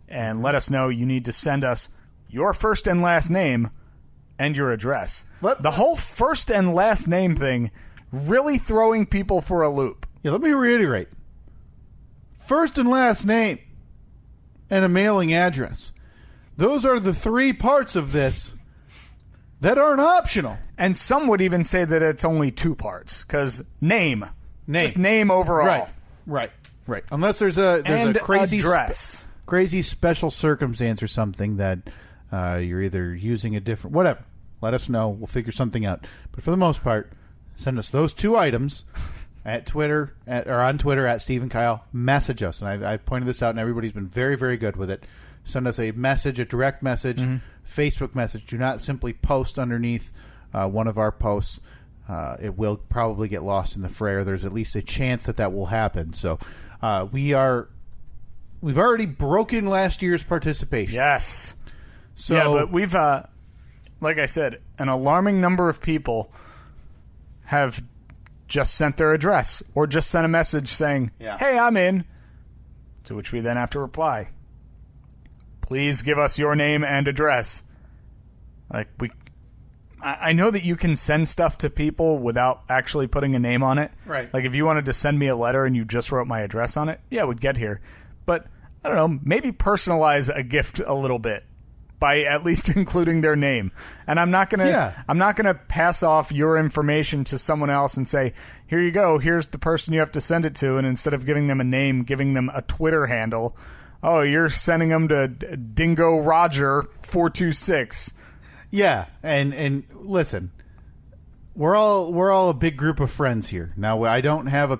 and let us know you need to send us your first and last name and your address. The whole first and last name thing really throwing people for a loop. Yeah, let me reiterate. First and last name and a mailing address. Those are the 3 parts of this that aren't optional. And some would even say that it's only 2 parts, because name. Just name overall. Right. Unless there's a crazy address. Crazy special circumstance or something that you're either using a different... Whatever. Let us know. We'll figure something out. But for the most part, send us those 2 items at Twitter, or on Twitter at Steve and Kyle. Message us. And I've pointed this out, and everybody's been very, very good with it. Send us a message, a direct message, Facebook message. Do not simply post underneath one of our posts. it will probably get lost in the fray. There's at least a chance that will happen. So we've already broken last year's participation. Yes. So yeah, but we've, like I said, an alarming number of people have just sent their address or just sent a message saying, hey, I'm in. To which we then have to reply. Please give us your name and address. I know that you can send stuff to people without actually putting a name on it. Right. Like if you wanted to send me a letter and you just wrote my address on it, yeah, it would get here. But I don't know, maybe personalize a gift a little bit by at least including their name. And I'm not gonna pass off your information to someone else and say, here you go, here's the person you have to send it to, and instead of giving them a name, giving them a Twitter handle. Oh, you're sending them to Dingo Roger 426. Yeah, and listen, we're all a big group of friends here. Now, I don't have a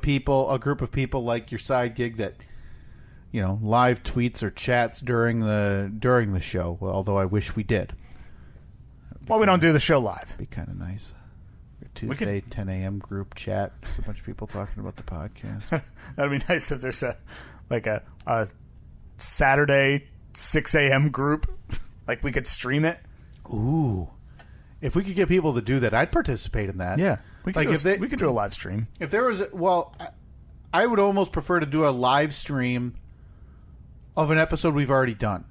group of people like your side gig that, live tweets or chats during the show. Well, although I wish we did. Well, we don't do the show live. It'd be kind of nice. Tuesday, 10 a.m. group chat. Just a bunch of people talking about the podcast. That'd be nice if there's a Saturday 6 a.m. group. Like we could stream it. Ooh. If we could get people to do that, I'd participate in that. Yeah. We could do a live stream. If there was I would almost prefer to do a live stream of an episode we've already done.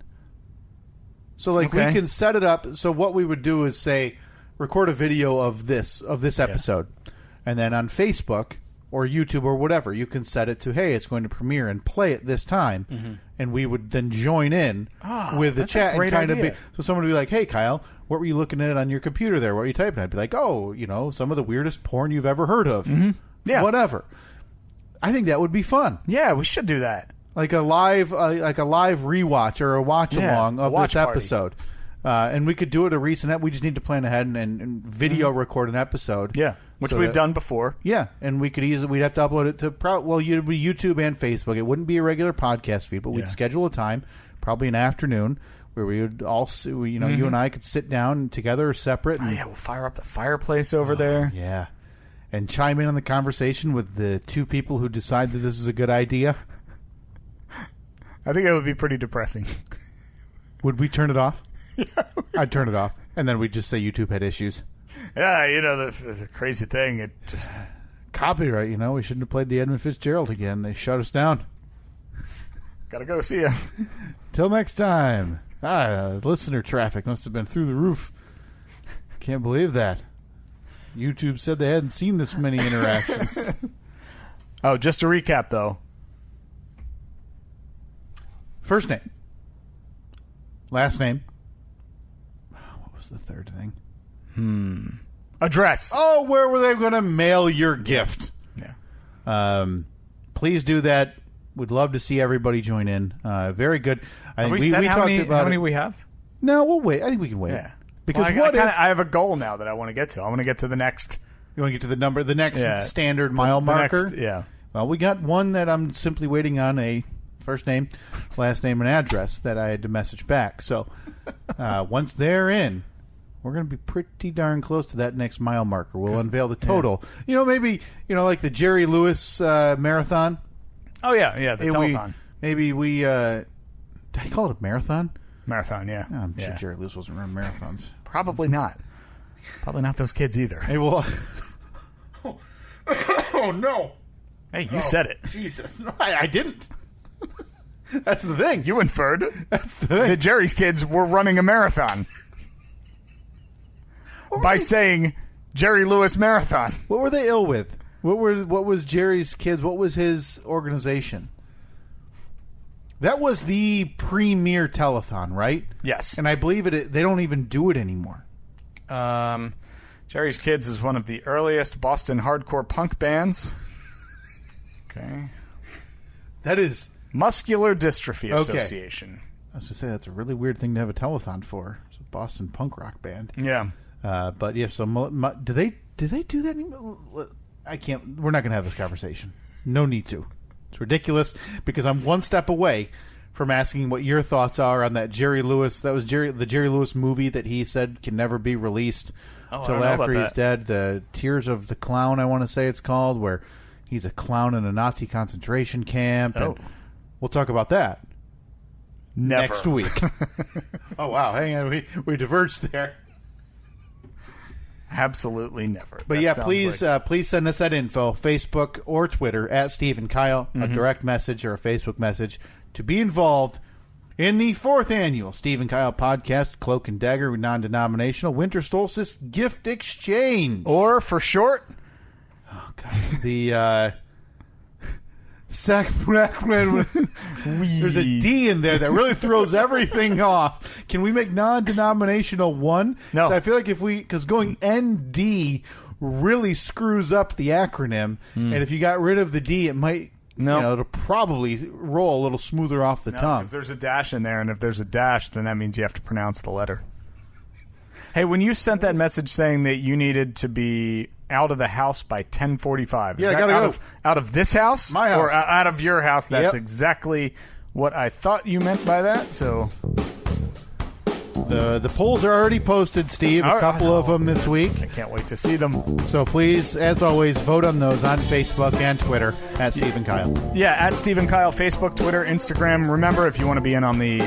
So we can set it up. So what we would do is say, record a video of this episode. And then on Facebook or YouTube or whatever, you can set it to, hey, it's going to premiere and play at this time. Mm-hmm. And we would then join in with the chat and kind of so someone would be like, hey, Kyle, what were you looking at on your computer there? What were you typing? I'd be like, some of the weirdest porn you've ever heard of. Mm-hmm. Yeah. Whatever. I think that would be fun. Yeah, we should do that. Like a live rewatch or a watch along of this episode. And we could do it a recent. We just need to plan ahead and video record an episode. Yeah, which we've done before. Yeah, and we'd have to upload it to it'd be YouTube and Facebook. It wouldn't be a regular podcast feed, but we'd schedule a time, probably an afternoon, where we would all, you and I could sit down together or separate. And, we'll fire up the fireplace over there. Yeah, and chime in on the conversation with the two people who decide that this is a good idea. I think that would be pretty depressing. Would we turn it off? Yeah, I'd turn it off, and then we'd just say YouTube had issues. Yeah, the crazy thing. It just copyright. We shouldn't have played the Edmund Fitzgerald again. They shut us down. Gotta go. See ya. Till next time. Listener traffic must have been through the roof. Can't believe that. YouTube said they hadn't seen this many interactions. Oh, just to recap, though. First name. Last name. What was the third thing? Address. Oh, where were they going to mail your gift? Yeah. Please do that. We'd love to see everybody join in. Very good. I think we talked about how many we have? No, we'll wait. I think we can wait. Yeah. Because I have a goal now that I want to get to. I want to get to the next. You want to get to the next standard mile marker? Yeah. Well, we got one that I'm simply waiting on, a first name, last name, and address that I had to message back. So once they're in, we're going to be pretty darn close to that next mile marker. We'll unveil the total. Yeah. Maybe, like the Jerry Lewis marathon. Oh, yeah, the telethon. Maybe we, did I call it a marathon? Marathon, yeah. Oh, I'm sure Jerry Lewis wasn't running marathons. Probably not. Probably not those kids either. Hey, well... oh, no. Hey, you said it. Jesus. No, I didn't. That's the thing. You inferred. That's the thing. The Jerry's kids were running a marathon. By saying Jerry Lewis Marathon. What were they ill with? What was Jerry's kids? What was his organization? That was the premier telethon, right? Yes. And I believe they don't even do it anymore. Jerry's Kids is one of the earliest Boston hardcore punk bands. Okay. That is... Muscular Dystrophy Association. I was going to say, that's a really weird thing to have a telethon for. It's a Boston punk rock band. Yeah. But yeah, so do they do that anymore? I can't... We're not going to have this conversation. No need to. It's ridiculous because I'm one step away from asking what your thoughts are on that Jerry Lewis. That was the Jerry Lewis movie that he said can never be released till after he's dead. The Tears of the Clown, I want to say it's called, where he's a clown in a Nazi concentration camp. And we'll talk about that next week. Oh, wow. Hang on. We diverged there. Absolutely never. But please send us that info, Facebook or Twitter, at Steve and Kyle, a direct message or a Facebook message to be involved in the 4th annual Steve and Kyle podcast, Cloak and Dagger non-denominational Winter Solstice Gift Exchange. Or for short, the there's a D in there that really throws everything off. Can we make non-denominational one? No. I feel like because going ND really screws up the acronym, and if you got rid of the D, it might, it'll probably roll a little smoother off the tongue. Because there's a dash in there, and if there's a dash, then that means you have to pronounce the letter. Hey, when you sent that message saying that you needed to be out of the house by 10:45. Yeah, I gotta go. Out of this house? My house. Or out of your house? That's exactly what I thought you meant by that, so... The polls are already posted, Steve. A couple of them this week. I can't wait to see them. So please, as always, vote on those on Facebook and Twitter at Steve and Kyle. Yeah, at Steve and Kyle, Facebook, Twitter, Instagram. Remember, if you want to be in on the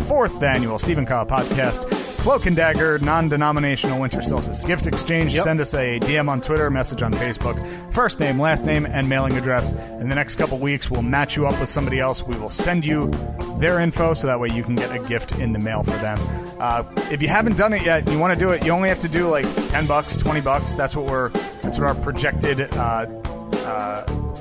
4th annual Steve and Kyle podcast, Cloak and Dagger, non-denominational Winter Solstice Gift Exchange, send us a DM on Twitter, message on Facebook, first name, last name, and mailing address. In the next couple weeks, we'll match you up with somebody else. We will send you their info so that way you can get a gift in the mail for them. If you haven't done it yet and you want to do it, you only have to do like $10, $20. That's what our projected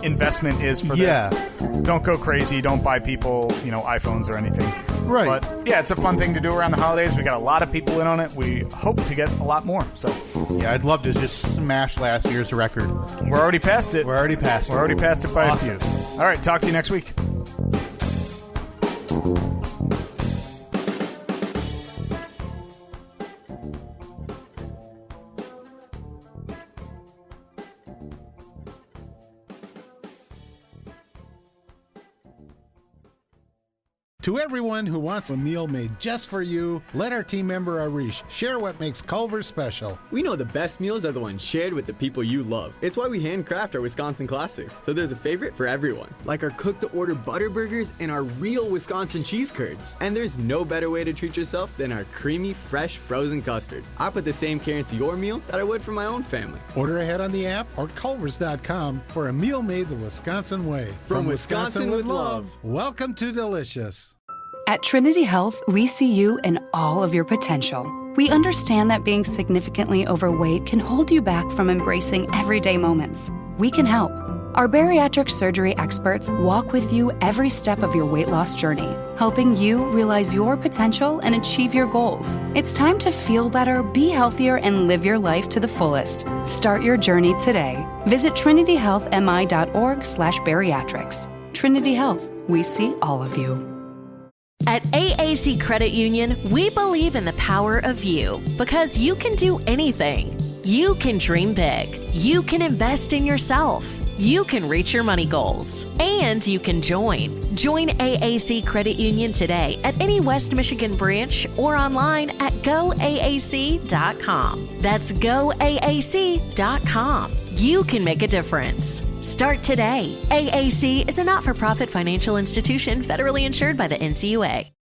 investment is for this. Don't go crazy. Don't buy people, iPhones or anything. Right. But yeah, it's a fun thing to do around the holidays. We got a lot of people in on it. We hope to get a lot more. So yeah, I'd love to just smash last year's record. We're already past it. We're already past it by a few. All right, talk to you next week. To everyone who wants a meal made just for you, let our team member Arish share what makes Culver's special. We know the best meals are the ones shared with the people you love. It's why we handcraft our Wisconsin classics, so there's a favorite for everyone. Like our cooked-to-order butter burgers and our real Wisconsin cheese curds. And there's no better way to treat yourself than our creamy, fresh, frozen custard. I put the same care into your meal that I would for my own family. Order ahead on the app or culvers.com for a meal made the Wisconsin way. From Wisconsin with love. Welcome to Delicious. At Trinity Health, we see you in all of your potential. We understand that being significantly overweight can hold you back from embracing everyday moments. We can help. Our bariatric surgery experts walk with you every step of your weight loss journey, helping you realize your potential and achieve your goals. It's time to feel better, be healthier, and live your life to the fullest. Start your journey today. Visit trinityhealthmi.org/bariatrics. Trinity Health, we see all of you. At AAC Credit Union, we believe in the power of you because you can do anything. You can dream big. You can invest in yourself. You can reach your money goals. And you can join. Join AAC Credit Union today at any West Michigan branch or online at goaac.com. That's goaac.com. You can make a difference. Start today. AAC is a not-for-profit financial institution federally insured by the NCUA.